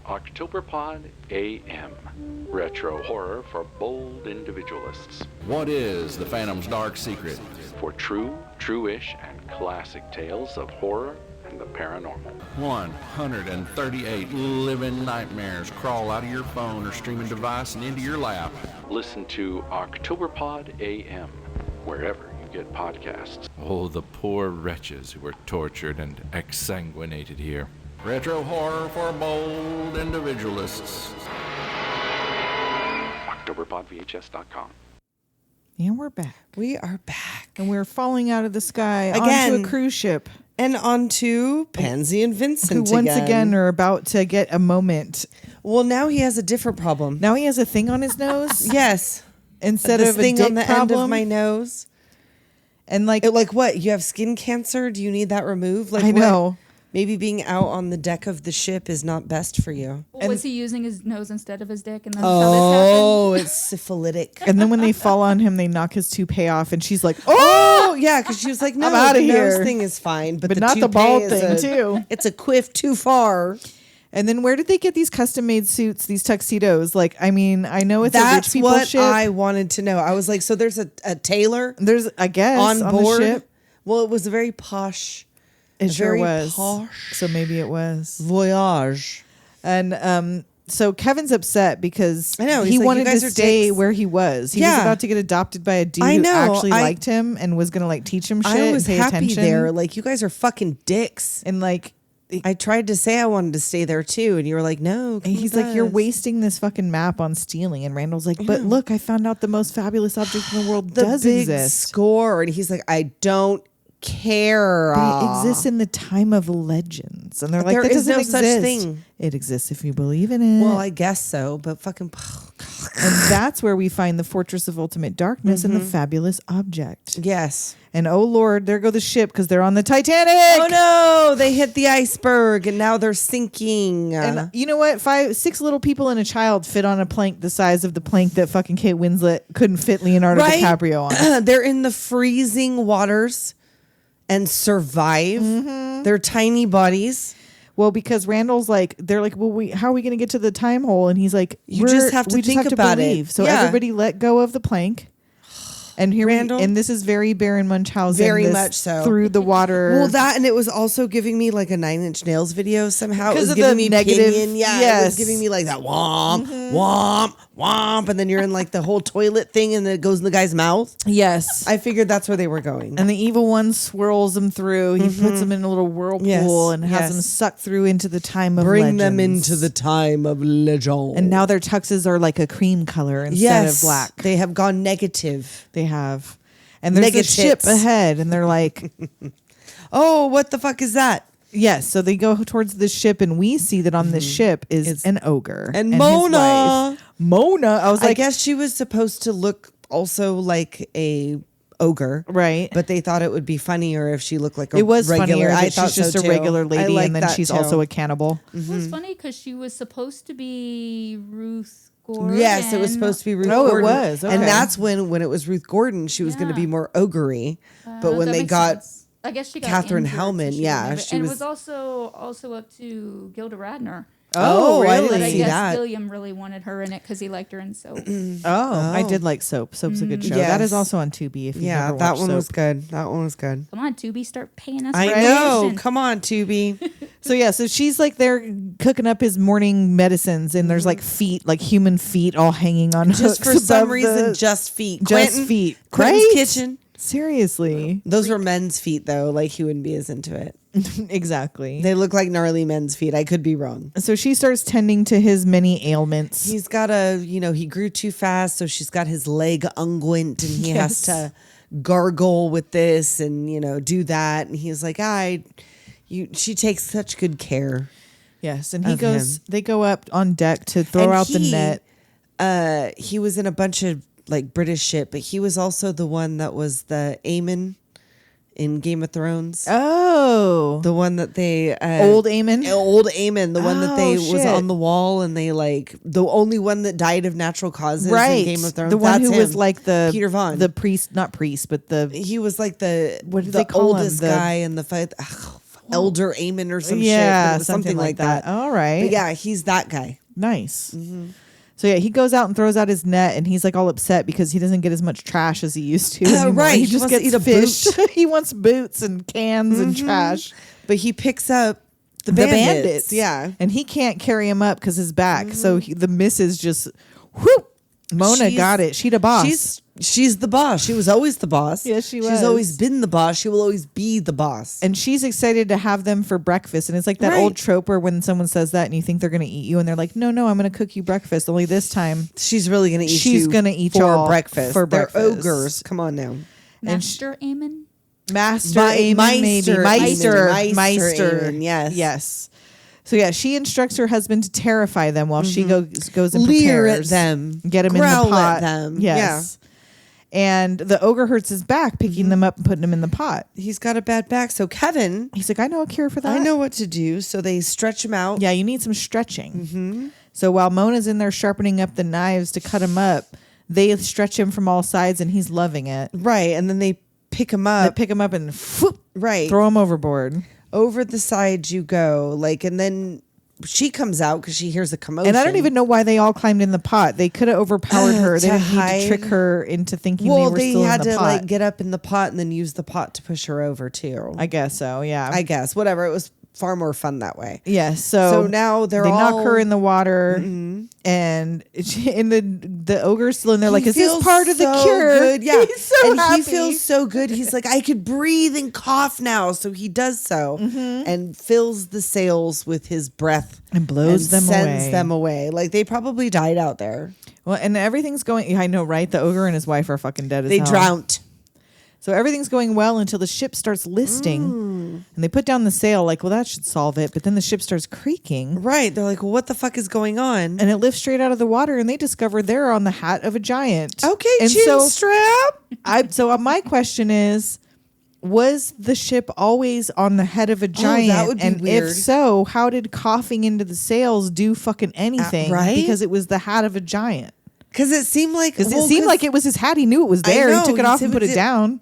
Octoberpod AM. Retro horror for bold individualists. What is the Phantom's dark secret? For true, true-ish, and classic tales of horror and the paranormal. 138 living nightmares crawl out of your phone or streaming device and into your lap. Listen to Octoberpod AM, wherever you get podcasts. Oh, the poor wretches who were tortured and exsanguinated here. Retro horror for bold individualists. OctoberPodVHS.com. And we're back. We are back. And we're falling out of the sky Again. onto a cruise ship. And on to Pansy and Vincent Who once again are about to get a moment. Well, now he has a different problem. Now he has a thing on his nose. Yes. Instead This of a thing dick on the problem. end of my nose. And like What? You have skin cancer? Do you need that removed? Like I what? know. Maybe being out on the deck of the ship is not best for you. Was he using his nose instead of his dick? And that's Oh, it's syphilitic. And then when they fall on him, they knock his toupee off, and she's like, Oh, yeah, because she was like, no, I'm outta the nose here. thing is fine. But But the not the toupee bald is thing, too. It's a quiff too far. And then where did they get these custom-made suits, these tuxedos? Like, I mean, I know it's a rich That's people what ship. I wanted to know. I was like, so there's a tailor There's, I guess, on board? the ship. Well, it was a very posh, It sure very was. posh So maybe it was. voyage. And so Kevin's upset because I know, he's he like, wanted "You guys to are stay dicks." where he was. He was Yeah. about to get adopted by a dude I who know, actually I- liked him and was going to like teach him shit I was and pay happy attention. there. Like, you guys are fucking dicks. And like, I tried to say I wanted to stay there too, and you were like, no. and he's like, you're wasting this fucking map on stealing. And Randall's like, but look, I found out the most fabulous object in the world the does big exist. score. And he's like, I don't care. They exist in the time of legends. And they're like, There that is doesn't no exist. such thing. It exists if you believe in it. Well, I guess so, but fucking. And that's where we find the Fortress of Ultimate Darkness and the fabulous object. Yes. And oh Lord, there go the ship because they're on the Titanic. Oh no, they hit the iceberg and now they're sinking. And you know what? 6 little people and a child fit on a plank the size of the plank that fucking Kate Winslet couldn't fit Leonardo Right? DiCaprio on. They're in the freezing waters and survive. Their tiny bodies. Well, because Randall's like, they're like, well, how are we going to get to the time hole? And he's like, You just have to we just think have to about it. believe. So Yeah. everybody let go of the plank. And here Randall? and this is very Baron Munchausen. Very this much so. Through the water. Well, that and it was also giving me like a 9 Inch Nails video somehow. It Because was of giving the me negative- opinion. Yeah, it yes. was giving me like that womp, womp, womp, and then you're in like the whole toilet thing, and then it goes in the guy's mouth. Yes. I figured that's where they were going. And the evil one swirls them through. He puts them in a little whirlpool Yes, and has yes. them sucked through into the time of Bring them legends. into the time of legend. And now their tuxes are like a cream color instead yes, of black. they have gone negative. They have. And there's a ship Negatives. ahead, and they're like, Oh, what the fuck is that? yes. So they go towards the ship, and we see that on the ship is an ogre. And his Mona. wife. Mona. I was I like, guess she was supposed to look also like a ogre, right. But they thought it would be funnier if she looked like a it was regular. funnier that I thought she's just so a too. regular I lady, like and then that she's too. also a cannibal. It was funny because she was supposed to be Ruth Gordon. Yes, it was supposed to be Ruth Oh, it Gordon. was. And Okay. that's when it was Ruth Gordon, she was going to be Yeah. more ogre-y. But when That they makes got sense. I guess she got Catherine injured, so Hellman, she yeah, never- she and was- it was also up to Gilda Radner. Oh, I really? didn't But I see guess that. William really wanted her in it because he liked her in Soap. Oh, I did like Soap. Soap's a good show. That is Yes. also on Tubi. If you yeah, never that watched one Soap. was good. That one was good. Come on, Tubi, start paying us. I for know. promotion. Come on, Tubi. So yeah, so she's like there cooking up his morning medicines, and there's like feet, like human feet, all hanging on Just hooks for some above reason, the- just feet. just Quentin, feet. Quentin's Right? kitchen. Seriously, Those were men's feet, though. Like, he wouldn't be as into it. exactly. They look like gnarly men's feet. I could be wrong. So she starts tending to his many ailments. He's got he grew too fast, so she's got his leg unguent, and he has Yes. to gargle with this and, do that. And he's like, she takes such good care. Yes. And they go up on deck to throw And out the net. He was in a bunch of like British shit, but he was also the one that was the Aemon in Game of Thrones. Oh. The one that they Old Aemon? Old Aemon, the one that they was shit. on the wall and they like the only one that died of natural causes in Game of Thrones. The one That's who was him. like the Peter Vaughn. the priest, not priest, but he was like the What did they call him? oldest guy in the fight. Elder Aemon or some shit. yeah, But it was something like that. All right. But yeah, he's that guy. Nice. So yeah, he goes out and throws out his net, and he's like all upset because he doesn't get as much trash as he used to. anymore. Right, He he just wants to gets eat a fish. He wants boots and cans and trash. But he picks up the Bandits. bandits. Yeah. And he can't carry him up because his back. So the missus just whoop. Mona She's- got it. She the boss. She's the boss. She was always the boss. Yes, she She's was. always been the boss. She will always be the boss. And she's excited to have them for breakfast. And it's like that Right. old trope where when someone says that and you think they're going to eat you and they're like, no, I'm going to cook you breakfast. Only this time. She's really going to eat She's you gonna eat for y'all breakfast. for They're breakfast. ogres. Come on now. Master Aemon? Master Mi- Aemon, maybe. Meister Meister. Aemon, yes. Yes. So yeah, she instructs her husband to terrify them while she goes and Leer at prepares. them. Get him Growl in the pot. at them. Yes. And the ogre hurts his back, picking them up and putting them in the pot. He's got a bad back. So Kevin, He's like, I know a cure for that. I know what to do. So they stretch him out. Yeah, you need some stretching. So while Mona's in there sharpening up the knives to cut him up, they stretch him from all sides and he's loving it. Right. And then they pick him They up. pick him up and whoop, Right. throw him overboard. Over the side you go. Like, and then she comes out because she hears a commotion. And I don't even know why they all climbed in the pot. They could have overpowered her. They to didn't need hide. to trick her into thinking Well, they were they still had in the to pot. like get up in the pot and then use the pot to push her over too. I guess so, yeah. I guess. Whatever. It was far more fun that way. Yeah, so now they knock her in the water, and the ogre's still in there. Like, He is this feels part of the so cure? Good. Yeah, He's so and happy. he feels so good. He's like, I could breathe and cough now, so he does so and fills the sails with his breath And blows them sends away. them away. Like they probably died out there. Well, and everything's going. I know, right? The ogre and his wife are fucking dead as They hell. drowned. So everything's going well until the ship starts listing, and they put down the sail. Like, well, that should solve it. But then the ship starts creaking, Right. They're like, well, what the fuck is going on? and it lifts straight out of the water, and they discover they're on the hat of a giant. Okay, and chin so strap. my question is, was the ship always on the head of a giant? that would be and weird. if so, how did coughing into the sails do fucking anything? right? Because it was the hat of a giant. Because it seemed like Because it seemed like it was his hat. He knew it was there. know, He took it he off said and put it it down.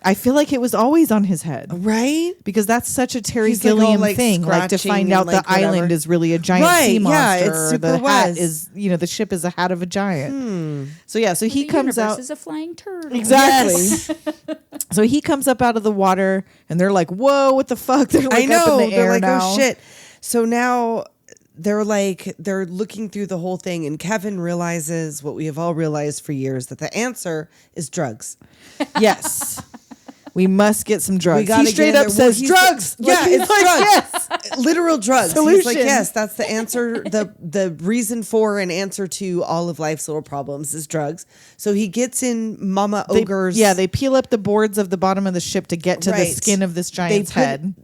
I feel like it was always on his head. right. Because that's such a Terry He's like all, Gilliam like, thing, like to scratching find and, out like, the island whatever. is really a giant Right, sea yeah, monster. it or super the hat was. is, the ship is a hat of a giant. So yeah, so he The comes universe out. is a flying turtle. Exactly. So he comes up out of the water, and they're like, "Whoa, what the fuck?" They're like I know. up in the They're air like, now. oh shit. So now they're looking through the whole thing, and Kevin realizes what we have all realized for years, that the answer is drugs. Yes. We must get some drugs. We gotta He get straight in up there. Well, says he's drugs. like- yeah, he's it's like, drugs. Yes. Literal drugs. He's like, Solution. yes, that's the answer. The reason for and answer to all of life's little problems is drugs. So he gets in Mama Ogre's. They peel up the boards of the bottom of the ship to get to the Right. skin of this giant's They put head.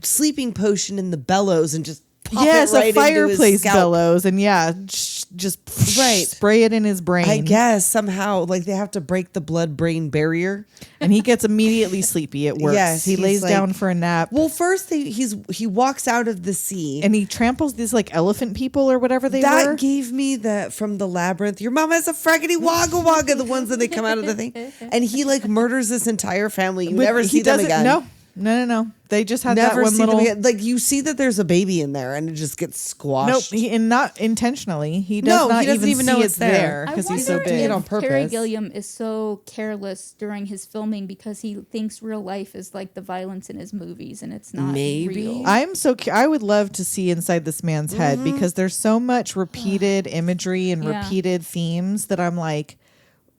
sleeping potion in the bellows and just pop Yes, it right a into his fireplace scalp. bellows, and just Right. spray it in his brain. I guess somehow like they have to break the blood-brain barrier. And he gets immediately sleepy. It works. Yes, he he's lays like- down for a nap. Well, first he walks out of the sea. And he tramples these like elephant people or whatever they that were. gave me the from the labyrinth. Your mom has a fraggedy wagga wagga, the ones that they come out of the thing, and he like murders this entire family. You But never he see them doesn't- again. No. They just had Never that one see little. them again. Like you see that there's a baby in there, and it just gets Nope, squashed. and not intentionally. He does No, not he doesn't even see know it's it's there. I because wonder he's so doing big. it on if Terry purpose. Gilliam is so careless during his filming because he thinks real life is like the violence in his movies, and it's not Maybe. real. I would love to see inside this man's head Mm-hmm. because there's so much repeated imagery and Yeah. repeated themes that I'm like,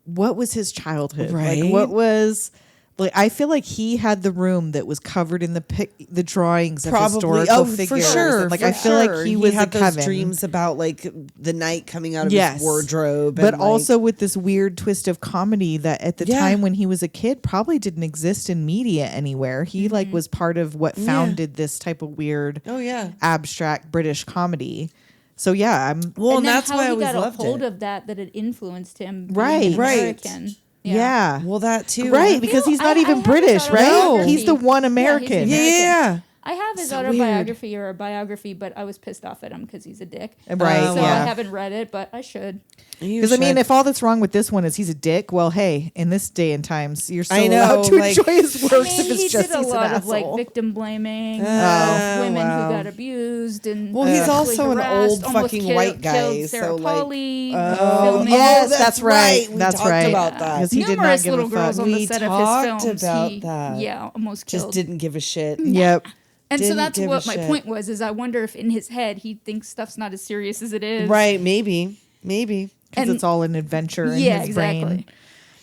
what was his childhood? Right. Like, what was Like I feel like he had the room that was covered in the drawings of Probably. historical figures. For sure. And, like for I feel sure. like he was had a those Kevin. dreams about like the night coming out of Yes. his wardrobe, But and, also with this weird twist of comedy that at the Yeah. time when he was a kid probably didn't exist in media anywhere. He like was part of what founded this type of weird oh yeah. abstract British comedy. So yeah, I'm Well, and then that's how why I he always got a loved hold it. of that it influenced him. being Right. Right. American. yeah. Well, that too. Right, because he's not I even have his British, right? autobiography. He's the one American. Yeah, Yeah, he's yeah. I have his So weird. autobiography or a biography, but I was pissed off at him because he's a dick. Right, So yeah. I haven't read it, but I should. Because I mean, if all that's wrong with this one is he's a dick, well, hey, in this day and times, you're still I know, allowed to like- enjoy his works I mean, if it's he just did a he's lot an of like asshole. victim blaming Oh, of women wow. who got abused and Well, he's sexually also an harassed, old almost fucking white guy, killed Sarah so, like- Polly, Oh, filming. yes, Oh, that's right. We That's talked right. about that. 'Cause he did not Numerous give a little girls fuck. on We the set talked of his films. about he, that. Yeah, almost Just killed. didn't give a shit. Yep. And so didn't that's give a what my shit. point was. Is I wonder if in his head he thinks stuff's not as serious as it is. Right? Maybe. Because And- it's all an adventure in Yeah, his exactly. brain.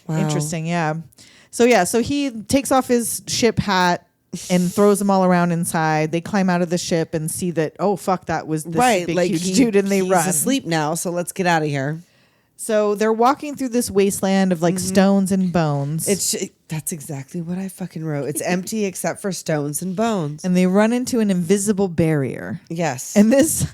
Wow. Interesting, yeah. So he takes off his ship hat and throws them all around inside. They climb out of the ship and see that, oh, fuck, that was this Right, big, like huge dude, and they he's run. asleep now, so let's get out of here. So they're walking through this wasteland of like stones and bones. That's exactly what I fucking wrote. It's empty except for stones and bones. and they run into an invisible barrier. Yes. And this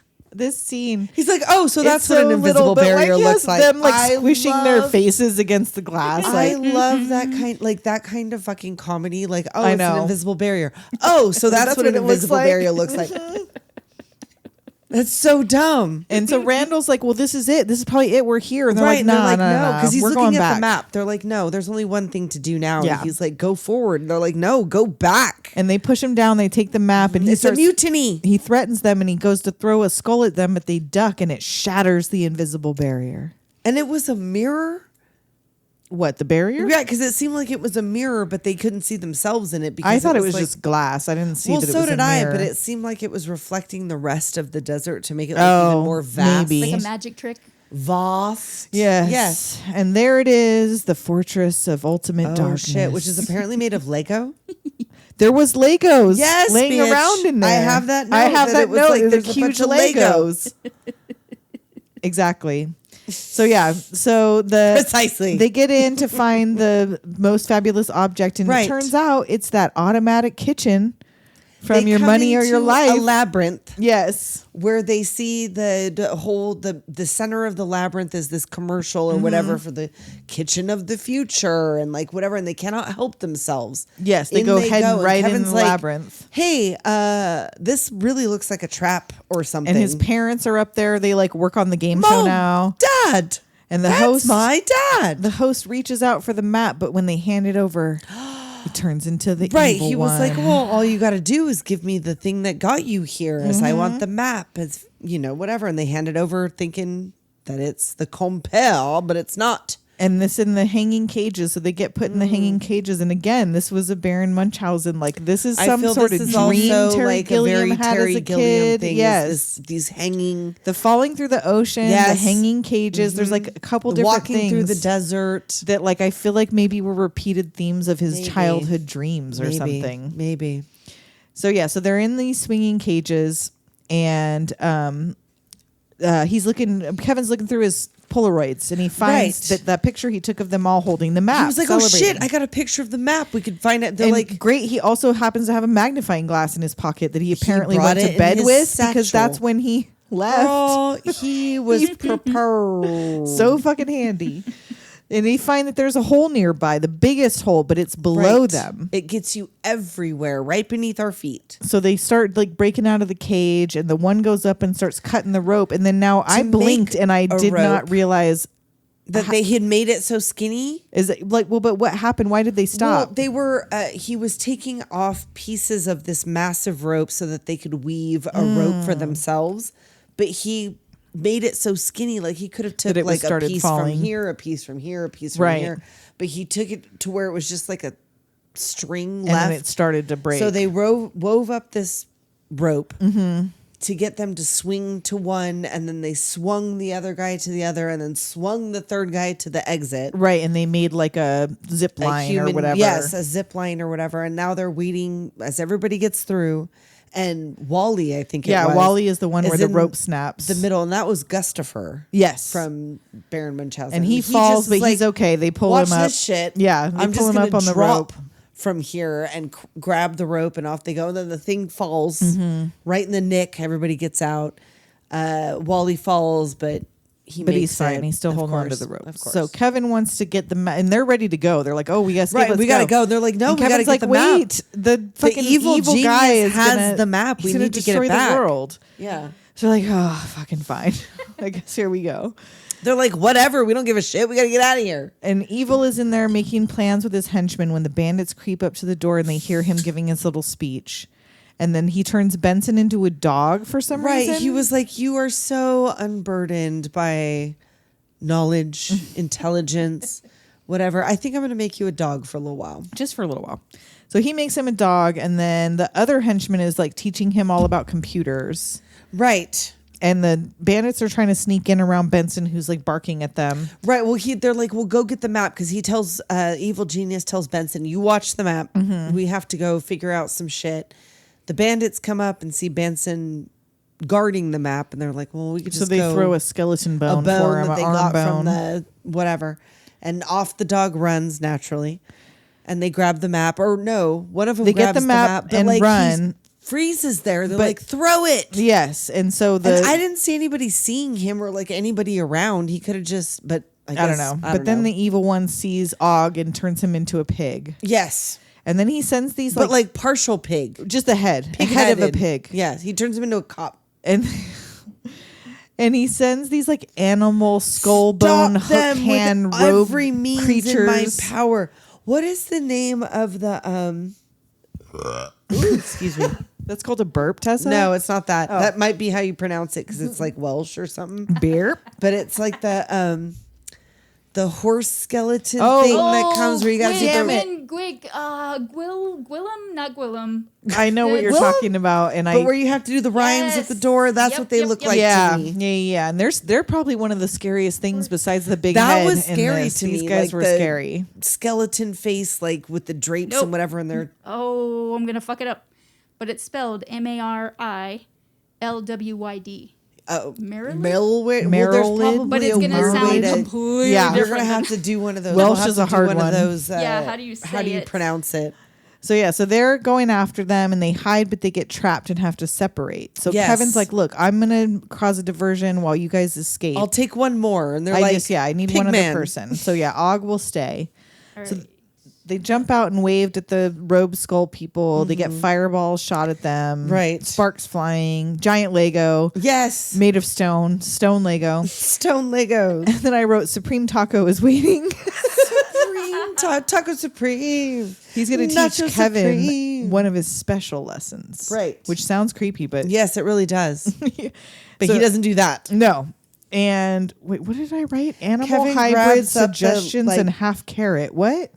scene, he's like, oh, so that's it's what so an invisible little, but, barrier like, looks yes, like. them like I squishing their love- faces against the glass. I Like, love that kind of fucking comedy. Like, oh, I it's an know. invisible barrier. Oh, so that's what an it looks invisible like. barrier looks like. That's so dumb. and so Randall's like, well, this is it. This is probably it. We're here. And they're Right, like, and they're no, like, no, because he's we're looking going at back. the map. They're like, no, there's only one thing to do now. Yeah. And he's like, go forward. And they're like, no, go back. And they push him down. They take the map, and he It's a starts. mutiny. He threatens them, and he goes to throw a skull at them, but they duck, and it shatters the invisible barrier. And it was a mirror. What, the barrier? Yeah, because it seemed like it was a mirror, but they couldn't see themselves in it. Because I thought it was like, just glass. I didn't see well, that it so was did a I, mirror. but it seemed like it was reflecting the rest of the desert to make it like even more vast. maybe. Like a magic trick. Vast. Yes. Yes. And there it is, the fortress of ultimate Oh darkness. shit! Which is apparently made of Lego. There was Legos Yes, laying bitch. around in there. I have that I note have that that it was note. like There's there's a huge bunch of Lego. Legos. Exactly. So yeah, so the Precisely. they get in to find the most fabulous object, and Right. it turns out it's that automatic kitchen from They your come money or your into life. a labyrinth. Yes. Where they see the center of the labyrinth is this commercial or whatever for the kitchen of the future and like whatever, and they cannot help themselves. Yes, they In go heading and right in Kevin's the like, labyrinth. Hey, this really looks like a trap or something. And his parents are up there. They like work on the game show Mom, now. Dad. And the That's host my dad. The host reaches out for the map, but when they hand it over, it turns into the Right. evil He was like, one. well, all you got to do is give me the thing that got you here. As I want the map, as whatever. And they hand it over thinking that it's the compare, but it's not. And this in the hanging cages, so they get put in the hanging cages. And again, this was a Baron Munchausen. Like this is some sort of dream also Terry like Gilliam a very had Terry as a Gilliam kid. thing. Yes, Is these hanging, the falling through the ocean, the Yes. hanging cages. There's like a couple different walking things through the desert. that like I feel like maybe were repeated themes of his Maybe. childhood dreams or something. Maybe. So yeah, so they're in these swinging cages, and Kevin's looking through his Polaroids, and he finds Right. that picture he took of them all holding the map. He was like, "Oh celebrating. shit! I got a picture of the map. We could find it." They're And like, great. He also happens to have a magnifying glass in his pocket that he apparently brought went it to in bed his with because satchel. that's when he left. "Oh, he was prepared." So fucking handy. And they find that there's a hole nearby, the biggest hole, but it's below Right. them. It gets you everywhere, right beneath our feet. So they start like breaking out of the cage, and the one goes up and starts cutting the rope. And then now I blinked make and I a did not rope. realize That they had made it so skinny. is it like, well, but what happened? Why did they stop? Well, they were. He was taking off pieces of this massive rope so that they could weave a rope for themselves, but he made it so skinny, like he could have took That it was like a started piece falling. from here, a piece from here, a piece from Right. here, but he took it to where it was just like a string and left. then it started to break. So they wove up this rope, to get them to swing to one, and then they swung the other guy to the other, and then swung the third guy to the exit. Right, and they made like a zip line or whatever. Yes, a zip line or whatever. And now they're waiting as everybody gets through. And Wally, I think Wally is the one where the in rope snaps. the middle, and that was Gustafer. Yes. From Baron Munchausen. And he falls, just but is he's okay. They pull watch him up. this shit. Yeah, they I'm pull just him up gonna on the drop rope. from here and grab the rope, and off they go. And then the thing falls right in the nick. Everybody gets out. Wally falls, but he's fine. He's still holding on to the rope. Of course. So Kevin wants to get the and they're ready to go. They're like, "Oh, we got we got to go. They're like, "No, and we got to Kevin's get like, the map. "Wait, the fucking evil evil genius guy has the map. We he's gonna need to get it destroy back." the world." Yeah. So they're like, "Oh, fucking fine. I guess here we go." They're like, "Whatever. We don't give a shit. We got to get out of here." And Evil is in there making plans with his henchmen when the bandits creep up to the door and they hear him giving his little speech. And then he turns Benson into a dog for some reason. Right. He was like, "You are so unburdened by knowledge, intelligence, whatever. I think I'm going to make you a dog for a little while." Just for a little while. So he makes him a dog, and then the other henchman is like teaching him all about computers. Right. And the bandits are trying to sneak in around Benson, who's like barking at them. Right. Well, they're like, "Well, go get the map," because he tells Evil Genius tells Benson, "You watch the map. We have to go figure out some shit." The bandits come up and see Benson guarding the map, and they're like, "Well, we could just So they go throw a skeleton bone, a bone for him, that an they arm got bone. from the whatever," and off the dog runs naturally, and they grab the map. Or no, one of them They get grabs the map but and like, run. Freezes there. They're But- like, "Throw it!" Yes, and so And I didn't see anybody seeing him or like anybody around. He could have just, but I don't know. But then the evil one sees Og and turns him into a pig. yes, And then he sends these but like partial pig, just a head of a Pig-headed. pig. Yes, he turns him into a cop. And and he sends these like animal skull bone Stop hook them hand with rope every means creatures. in my power. What is the name of the Ooh, excuse me. That's called a burp, Tessa? No, it's not that. Oh. That might be how you pronounce it because it's like Welsh or something. Beer. But it's like the horse skeleton Oh. thing that comes where you got to do Damn the. it. Gwillem, not Gwillem. I know what you're Well, talking about, and But where you have to do the rhymes at the Yes. door. That's Yep, what they yep, look yep. like yeah, to me. yeah. And they're probably one of the scariest things besides the big That head. was in scary this. to These me. guys like were the scary. skeleton face, like with the drapes Nope. and whatever, and they're Oh, I'm gonna fuck it up. But it's spelled Marilwyd. Maryland? Well, there's Maryland? probably But it's a gonna weird sound way to- completely Yeah. You're different. gonna have to do one of those. Welsh We'll have is to a do hard one. one. Of those. Yeah, how do you How do say you it? pronounce it? So yeah, so they're going after them and they hide, but they get trapped and have to separate. So Yes. Kevin's like, "Look, I'm gonna cause a diversion while you guys escape. I'll take one more, and they're I like, just I need one other Pigman. person." So yeah, Og will stay. All So right. they jump out and waved at the robe skull people. They get fireballs shot at them. Mm-hmm. Right. Sparks flying. Giant Lego Yes, made of stone. Stone Lego. stone Legos. And then I wrote Supreme Taco is waiting. Supreme Taco Supreme. He's going to teach Nacho Kevin Supreme. one of his special lessons. Right. Which sounds creepy, but Yes, it really does. But So- he doesn't do that. no. And wait, what did I write? Animal Kevin hybrid grabs up the, suggestions like- and half carrot. What?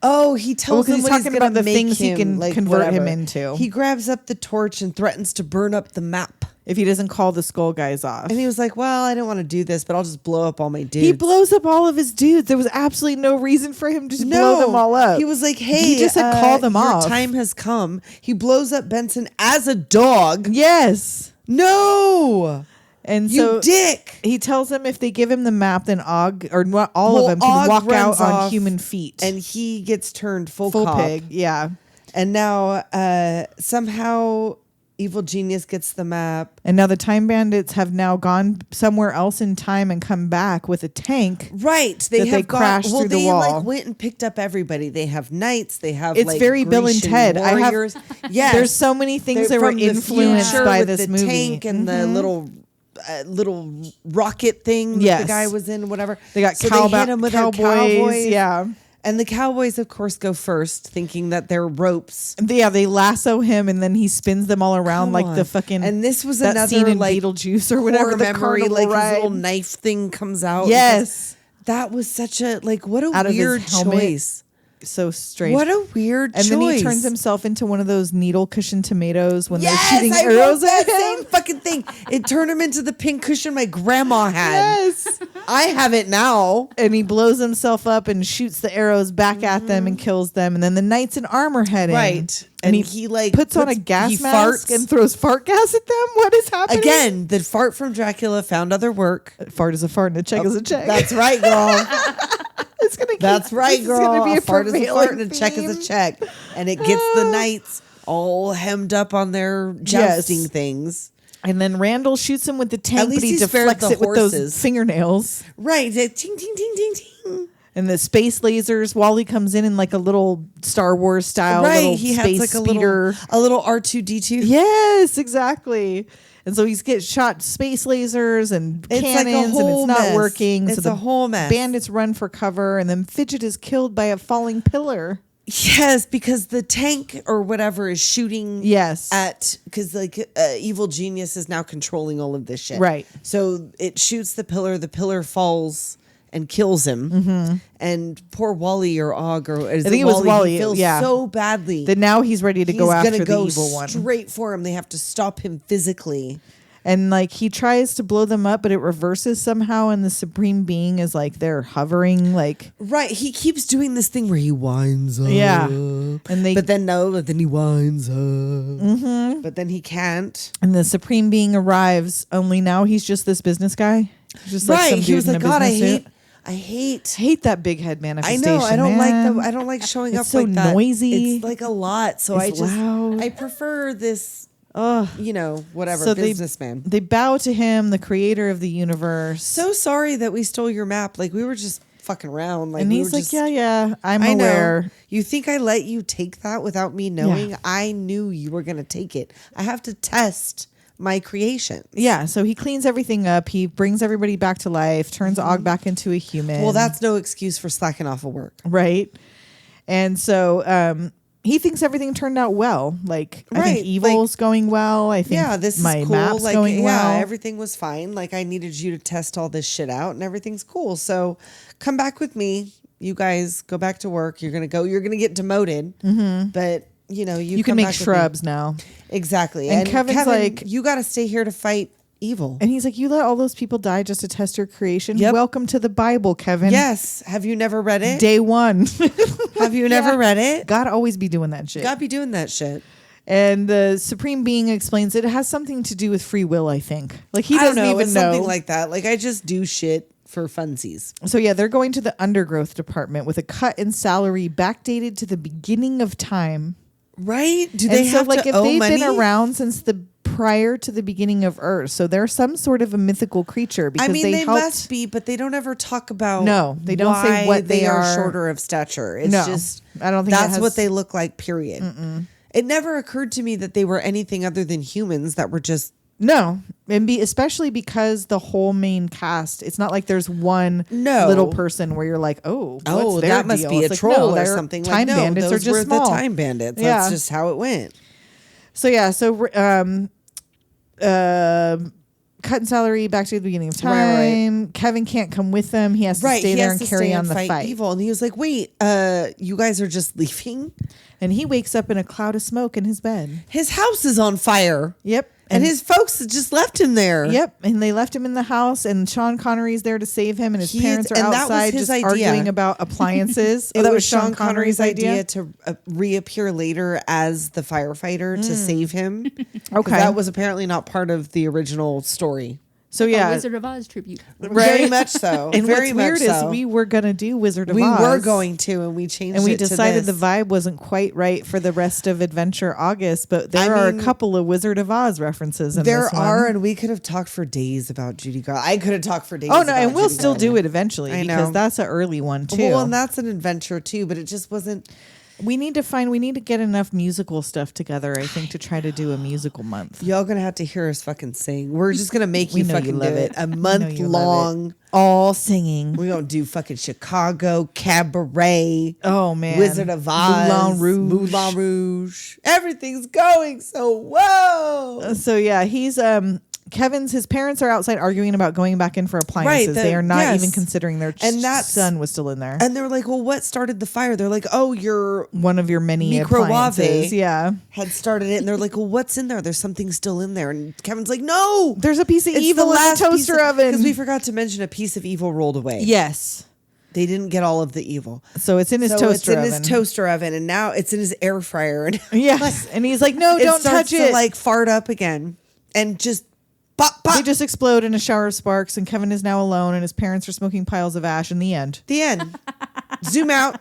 Oh, he tells 'cause him he's what he's talking gonna about the make things he him, can like, convert him whatever. into. He grabs up the torch and threatens to burn up the map. If he doesn't call the skull guys off. And he was like, "Well, I didn't want to do this, but I'll just blow up all my dudes." He blows up all of his dudes. There was absolutely no reason for him to just blow them all up. He was like, "Hey, He just said call them your off. time has come." He blows up Benson as a dog. Yes. No, And you so dick. he tells them if they give him the map, then Og, or not all Well, of them, can Og walk runs out on off human feet. And he gets turned full full cop. pig. Yeah. And now somehow Evil Genius gets the map. And now the Time Bandits have now gone somewhere else in time and come back with a tank. Right. That they crashed through the they wall. like went and picked up everybody. They have knights. They have It's like very Bill and Grecian Ted. warriors. Yes. There's so many things They're that were from the influenced future by with this the movie. tank and the little rocket thing that Yes. the guy was in, whatever. They got so cowboy- they hit him with their cowboys, yeah. And the cowboys, of course, go first, thinking that they're ropes. Yeah, they lasso him and then he spins them all around Come like on. the fucking. And this was that another scene in like Beetlejuice or whatever. core The memory, carnival like ride. his little knife thing comes out. Yes. That was such a like what a Out of his weird helmet. choice. so strange. What a weird and choice. then he turns himself into one of those needle cushion tomatoes when Yes, they're shooting I arrows wrote that at him. same fucking thing. It turned him into the pink cushion my grandma had. Yes. I have it now. And he blows himself up and shoots the arrows back at them and kills them. And then the knights in armor head in. Right. And he like puts on a gas he mask farts. and throws fart gas at them. What is happening? Again, the fart from Dracula found other work. Fart is a fart and a check is a check. That's right, girl. It's gonna keep, That's right, this girl. Is gonna be a fart is a fart and a prevailing check is a theme. check. And it gets the knights all hemmed up on their jousting things. And then Randall shoots him with the tank, least but he he's spared deflects the it with those horses. fingernails. Right. Ting, ting, ting, ting, ting. And the space lasers, Wally comes in like a little Star Wars style little He space has like speeder. a little R2D2. Yes, exactly. And so he's getting shot space lasers and It's like a cannons, and whole it's not mess. working. It's so the a whole mess. Bandits run for cover, and then Fidget is killed by a falling pillar. Yes, because the tank or whatever is shooting. Yes. Because like evil genius is now controlling all of this shit. Right. So it shoots the pillar falls and kills him. Mm-hmm. And poor Wally or Og or I think it was Wally, he feels yeah. so badly. Then now he's ready to go after gonna the go evil one. straight for him. They have to stop him physically. And like he tries to blow them up, but it reverses somehow, and the Supreme Being is like they're hovering, like Right. He keeps doing this thing where he winds up. yeah. And But then he winds up. Mm-hmm. But then he can't. and the Supreme Being arrives. Only now he's just this business guy. He's just like some Right. He dude was in like, a God, business suit. I hate. Hate that big head I manifestation. know. I don't man. like I don't like showing It's up so like that. noisy. It's like a lot. So It's I just loud. I prefer this. Whatever So businessman. They bow to him, the creator of the universe. So sorry that we stole your map. Like we were just fucking around. Like and we he's were like, just, yeah, I'm I aware. know. You think I let you take that without me knowing? Yeah. I knew you were gonna take it. I have to test my creation. Yeah, so he cleans everything up. He brings everybody back to life, turns Og back into a human. Well, that's no excuse for slacking off of work. right. And so he thinks everything turned out well. Like I Right, think evil's going well. I think Yeah, this my is cool. map's Like, going well. everything was fine. Like, I needed you to test all this shit out, and everything's cool. So, come back with me. You guys go back to work. You're gonna get demoted. Mm-hmm. But you you can come make back with me. shrubs now. Exactly. And Kevin's like- you got to stay here to fight evil. And he's like, you let all those people die just to test your creation? Yep. Welcome to the Bible, Kevin. Yes. Have you never read it? Day one. Have you never read it? God always be doing that shit. God be doing that shit. And the Supreme Being explains it has something to do with free will, I think. Like he I don't doesn't know. even It's know. something like that. Like I just do shit for funsies. So yeah, they're going to the undergrowth department with a cut in salary backdated to the beginning of time. Right? Do And they so have like to if owe they've money? been around since the prior to the beginning of Earth, so they're some sort of a mythical creature because I mean, they helped. must be, but they don't ever talk about. No, they don't say why what they are are. shorter of stature. It's No, just I don't think it that's has- what they look like. Period. It never occurred to me that they were anything other than humans that were just. No, and especially because the whole main cast, it's not like there's one No. little person where you're like, oh, what's their that must deal? be It's a like, troll no, or they're something. Time like, no, bandits those are just were small. the time bandits. Yeah. That's just how it went. So yeah, cut in salary back to the beginning of time. Right. Kevin can't come with them. He has to stay he there has and to carry stay on and the fight. evil. And he was like, "Wait, you guys are just leaving? And he wakes up in a cloud of smoke in his bed. His house is on fire. Yep. And his folks just left him there. Yep, and they left him in the house, and Sean Connery's there to save him, and his He is- parents are and that was outside his just idea. arguing about appliances. It was Sean Connery's idea to reappear later as the firefighter to save him. 'Cause Okay. that was apparently not part of the original story. So A yeah, Wizard of Oz tribute. Very much so. and Very what's weird much so. is we were gonna do Wizard of We Oz. were going to, and we changed and we it to decided the this. vibe wasn't quite right for the rest of Adventure August, but there I are mean, a couple of Wizard of Oz references in There this one. are, and we could have talked for days about Judy Garland. I could have talked for days. Oh no, about and we'll Judy still do Garland. it eventually I because know. that's an early one too. Well, and that's an adventure too, but it just wasn't. we need to get enough musical stuff together, I think, to try to do a musical month. Y'all gonna have to hear us fucking sing. We're just gonna make We you know fucking you love do it. it. A We know month you love it. long. All singing. We're gonna do fucking Chicago, Cabaret, Oh man, Wizard of Oz, Moulin Rouge. Everything's going so whoa. So yeah, he's his parents are outside arguing about going back in for appliances. They are not even considering their son was still in there. And they're like, well, what started the fire? They're like, oh, your one of your many appliances. Yeah. Had started it. And they're like, well, what's in there? There's something still in there. And Kevin's like, no. There's a piece of evil in the toaster oven. Because we forgot to mention a piece of evil rolled away. Yes. They didn't get all of the evil. So it's in his toaster oven. It's in his toaster oven. And now it's in his air fryer. And yes. And he's like, no, don't touch it. To like fart up again. And just pop, pop. They just explode in a shower of sparks, and Kevin is now alone, and his parents are smoking piles of ash in the end. The end. Zoom out.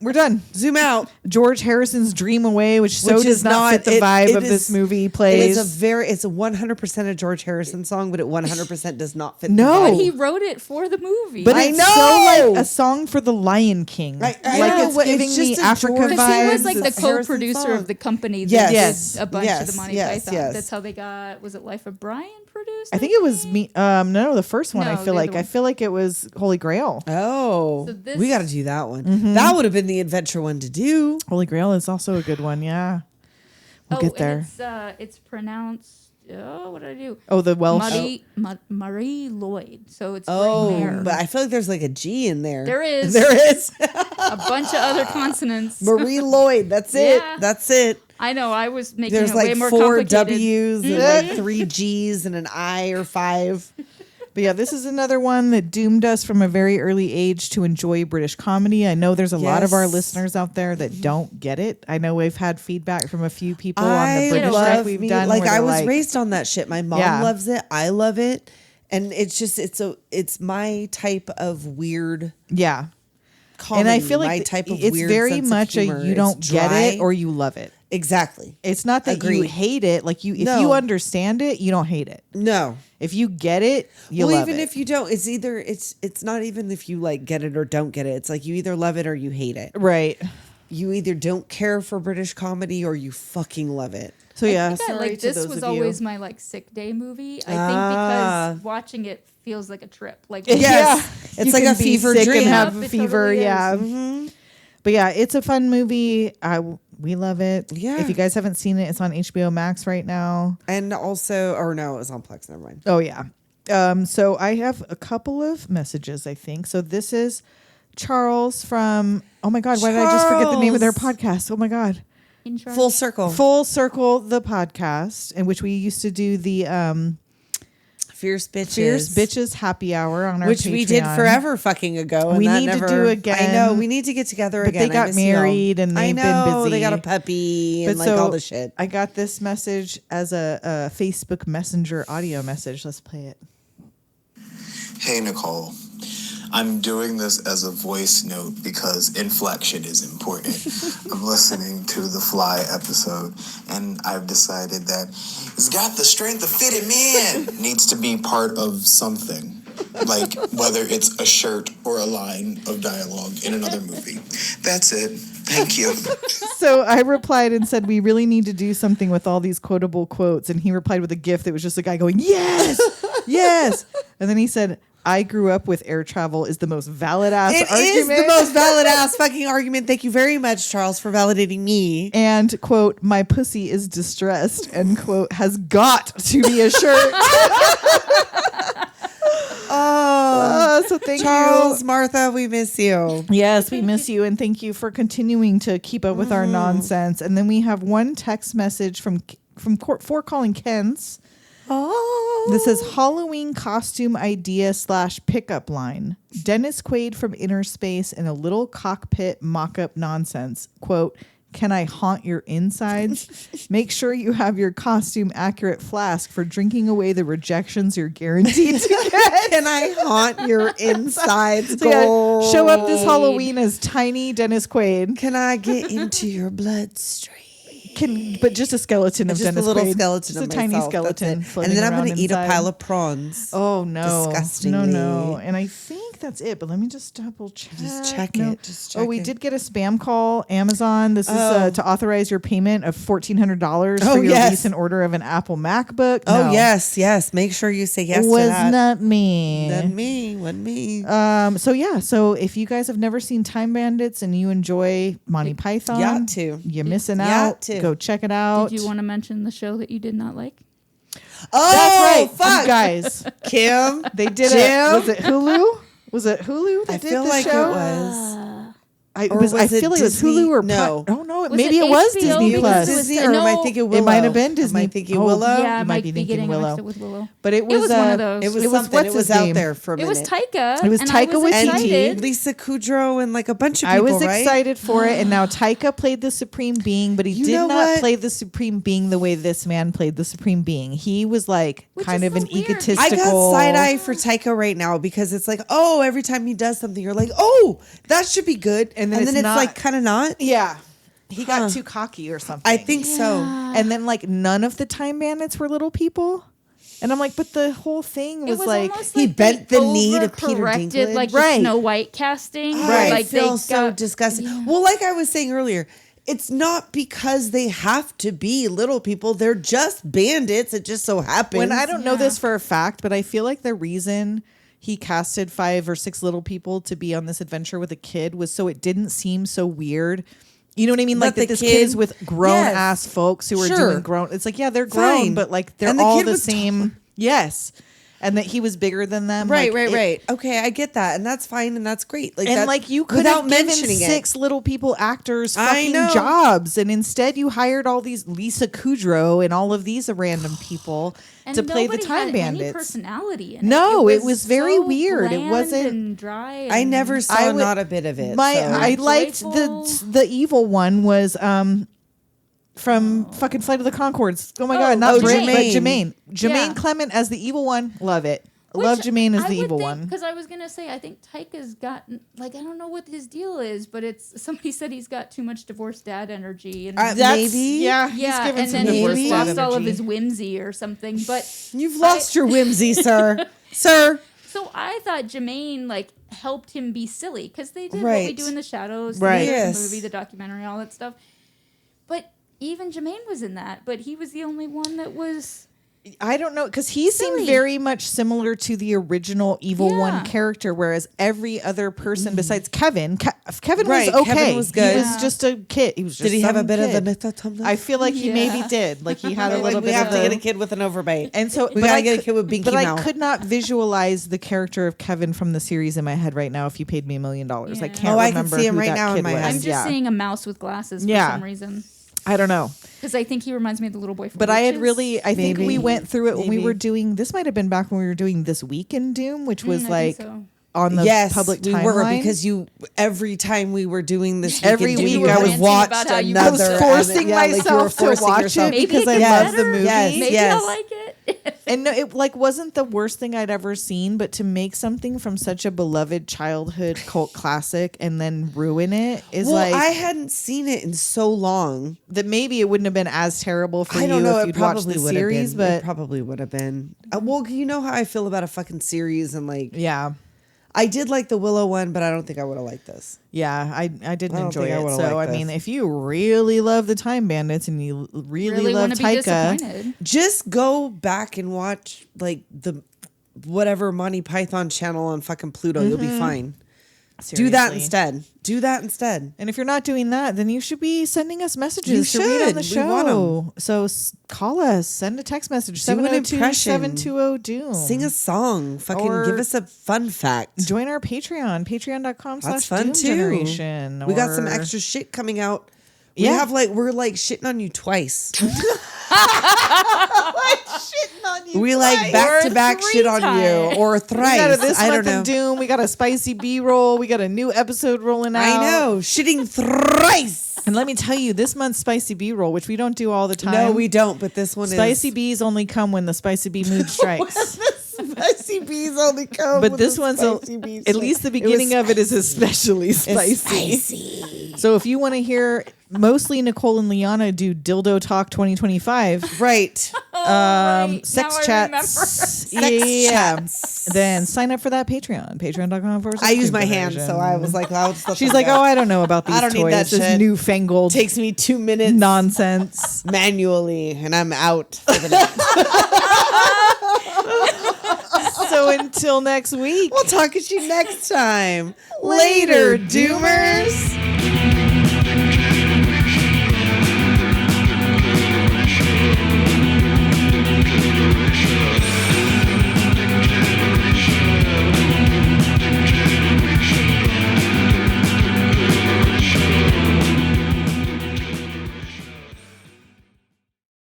We're done. Zoom out. George Harrison's Dream Away, which does not fit the vibe of this movie, plays. It's a 100% a George Harrison song, but it 100% does not fit the vibe. But he wrote it for the movie. But it's so like a song for the Lion King. I it's giving me Africa vibes. Because he was like the co-producer of the company that did a bunch of the Monty Python. That's how they got, was it Life of Brian produced? I think it was me. No, the first one. I feel like it was Holy Grail. Oh, so we got to do that one. Mm-hmm. That would have been the adventure one to do. Holy Grail is also a good one. Yeah, we'll get there. It's pronounced. Oh, what did I do? Oh, the Welsh. Marie Lloyd. So it's but I feel like there's like a G in there. There is. There is a bunch of other consonants. Marie Lloyd. That's it. That's it. I know. I was making there's it like way more 4 complicated. W's and like 3 G's and an I or 5. But yeah, this is another one that doomed us from a very early age to enjoy British comedy. I know there's a lot of our listeners out there that don't get it. I know we've had feedback from a few people on the British stuff we've done. Like I was raised on that shit. My mom loves it. I love it. And it's just it's my type of weird comedy. And I feel like my type of it's weird very sense much of humor. you don't get it or you love it. Exactly. It's not that you hate it. Like if you understand it, you don't hate it. No. If you get it, you love it. Even if you don't, it's either it's not even if you like get it or don't get it. It's like you either love it or you hate it. Right. You either don't care for British comedy or you fucking love it. So I think this was always my like sick day movie. I think because watching it feels like a trip. Like it's like a fever dream. And have a fever. Totally Mm-hmm. But yeah, it's a fun movie. We love it. Yeah. If you guys haven't seen it, it's on HBO Max right now. And also, or no, it was on Plex. Never mind. Oh yeah. So I have a couple of messages, I think. So this is Charles from. Oh my God! Why did I just forget the name of their podcast? Oh my God. Full Circle, the podcast, in which we used to do the Fierce Bitches happy hour on our which Patreon. We did forever fucking ago. And we need to do again. I know we need to get together but again. They got married and they've been busy. They got a puppy and like all the shit. I got this message as a Facebook Messenger audio message. Let's play it. Hey Nicole, I'm doing this as a voice note because inflection is important. I'm listening to the Fly episode, and I've decided that it's got the strength of fitting man needs to be part of something, like whether it's a shirt or a line of dialogue in another movie. That's it. Thank you. So I replied and said, we really need to do something with all these quotable quotes. And he replied with a gif that was just a guy going, yes, yes. And then he said, I grew up with air travel is the most valid ass argument. It is the most valid ass fucking argument. Thank you very much, Charles, for validating me. And, quote, my pussy is distressed, end quote, has got to be a shirt. So thank Charles, you. Martha, we miss you. Yes, we miss you. And thank you for continuing to keep up with our nonsense. And then we have one text message from For Calling Ken's. Oh. This is Halloween costume idea / pickup line. Dennis Quaid from Inner Space in a little cockpit mock-up nonsense. Quote, can I haunt your insides? Make sure you have your costume accurate flask for drinking away the rejections you're guaranteed to get. Can I haunt your insides? So yeah, show up this Halloween as tiny Dennis Quaid. Can I get into your bloodstream? But just a skeleton of Dennis Quaid. Just a little skeleton just of a tiny myself. skeleton. And then I'm going to eat a inside. pile of prawns. Oh, no. Disgustingly. No. And I think that's it. But let me just double check. Just check it. Just check we it. did get a spam call. Amazon. This is to authorize your payment of $1,400 for your recent order of an Apple MacBook. Oh, yes. Make sure you say yes to that. Was not me. Wasn't me. So if you guys have never seen Time Bandits and you enjoy Monty Python, you're missing out. Go check it out. Did you want to mention the show that you did not like? Oh, That's right, fuck. you guys. Kim. They did Jim? it. Was it Hulu? Was it Hulu that I did feel the like show? it was. I Or was I it feel like it was Disney? Hulu or No. Oh no, Was maybe it it was HBO? Disney Because Plus. it was- Disney, or am I No. thinking Willow? It might have been Am Disney. I thinking Oh, Willow? Yeah, I You might might be be thinking getting Willow. mixed up with Willow. But it was one of those. It was It was something. what's It was his out name? there for a It was minute. Taika. It was and Taika I was Waititi. excited. Lisa Kudrow and like a bunch of I people, was right? excited for it, and now Taika played the Supreme Being, but he You did know not what? play the Supreme Being the way this man played the Supreme Being. He was like Which kind is of so an weird. egotistical. I got side eye for Taika right now because it's like, oh, every time he does something, you're like, oh, that should be good, And then it's it's not- like kind of not. Yeah, he got too cocky or something. I think so. And then like none of the Time Bandits were little people, and I'm like, but the whole thing It was was like. almost he like bent they the knee to Peter overcorrected, Dinklage. like Right. the Snow White casting. Oh, where, I like feel they so got- disgusting. Yeah. Well, like I was saying earlier, it's not because they have to be little people. They're just bandits. It just so happens. When I don't know this for a fact, but I feel like the reason he casted 5 or 6 little people to be on this adventure with a kid was so it didn't seem so weird. You know what I mean? Like That that the this kid- kid is with grown Yes. ass folks who are Sure. doing grown. It's like, yeah, they're grown, Fine. but like they're And the all kid the was same. Yes. And that he was bigger than them. Right, like, right. Okay, I get that, and that's fine, and that's great. Like, And that, like you could without have given mentioning 6 little people actors I fucking know. jobs, and instead you hired all these Lisa Kudrow and all of these random people And to play the nobody Time had any Bandits. personality in No, it. it was very so weird. It bland wasn't- and dry. And I never saw I would- not a bit of it. My so. I liked Joyful. the evil one was from fucking Flight of the Conchords. Oh my god, not oh, Brit, but Jermaine. Jermaine Yeah. Clement as the evil one. Love it. Which Love Jermaine as I the would evil think- one. Because I was gonna say, I think Taika's gotten like I don't know what his deal is, but it's somebody said he's got too much divorced dad energy, and Maybe. Yeah, yeah, he's given and some then divorce he's dad lost all of energy. his whimsy or something. But You've lost your whimsy, sir. Sir. so I thought Jermaine like helped him be silly because they did what we Right. do in the shadows, Right. the Yes. movie, the documentary, all that stuff. But even Jermaine was in that, but he was the only one that was. I don't know because he Silly. seemed very much similar to the original evil Yeah. one character, whereas every other person besides Kevin, Kevin Right, was okay. Kevin was good. He was Yeah. just a kid. He was just Did he have a some bit of kid. the myth of Tumnuth? I feel like he maybe Yeah. did. Like he had a Like, little we bit have of to the, get a kid with an overbite. And so, We but gotta I get a could- kid with Binky But I Mouth. could not visualize the character of Kevin from the series in my head right now. If you paid me $1 million, I Yeah. can't Oh, I can remember see him who right that now in kid my was. head. I'm just Yeah. seeing a mouse with glasses for Yeah. some reason I don't know, because I think he reminds me of the little boy from. but I had Witches. really. I think Maybe. we went through it when we Maybe. were doing. This might have been back when we were doing This Week in Doom, which was I think like so. on the yes, public we timeline. were because you every time we were doing this Every week, in Doom, week you I was had ranting watched about how you another. was and- forcing yeah, like you were myself to forcing watch yourself. it Maybe because it I gets love the better. movie. Yes, Maybe yes. I'll like it. And no, it like wasn't the worst thing I'd ever seen, but to make something from such a beloved childhood cult classic and then ruin it is Well, like I hadn't seen it in so long. that maybe it wouldn't have been as terrible for I you don't know. if It you'd watched probably the would have series, been. It but probably would have been. Well, you know how I feel about a fucking series, and like yeah. I did like the Willow one, but I don't think I would have liked this. Yeah, I didn't I don't enjoy think I it. would've So I liked mean, this. if you really love the Time Bandits and you really love want to be Taika, disappointed. Just go back and watch like the whatever Monty Python channel on fucking Pluto. You'll be fine. Do that seriously. instead. Do that instead. And if you're not doing that, then you should be sending us messages You to read on should. the We want 'em. show. So call us, send a text message, Do an 702-720-DOOM. Sing a song. Fucking Or- give us a fun fact. Join our Patreon, patreon.com/Doom That's fun too. Generation. We got some or- extra shit coming out. We Yeah. have we're like shitting on you twice. We like back to back Or shit on three you or We thrice. got a this I month don't know. of Doom. We got a spicy B-roll. We got a new episode rolling out. I know. Shitting thrice. And let me tell you, this month's spicy B-roll, which we don't do all the time. No, we don't, but this one Spicy is bees only come when the spicy bee mood strikes. spicy bees only come. But with this the one's spicy bees. at least the It was beginning of it is especially spicy. spicy. So if you want to hear mostly Nicole and Liana do Dildo Talk 2025, Right. Right. sex Now I chats, chats. then sign up for that Patreon, patreon.com/. I use my hand, so I was like, I'll just let She's them like, go. oh, I don't know about these I don't need toys. that This shit. newfangled Takes me 2 minutes nonsense. manually, and I'm out for the night. So until next week. We'll talk at you next time. Later, Doomers.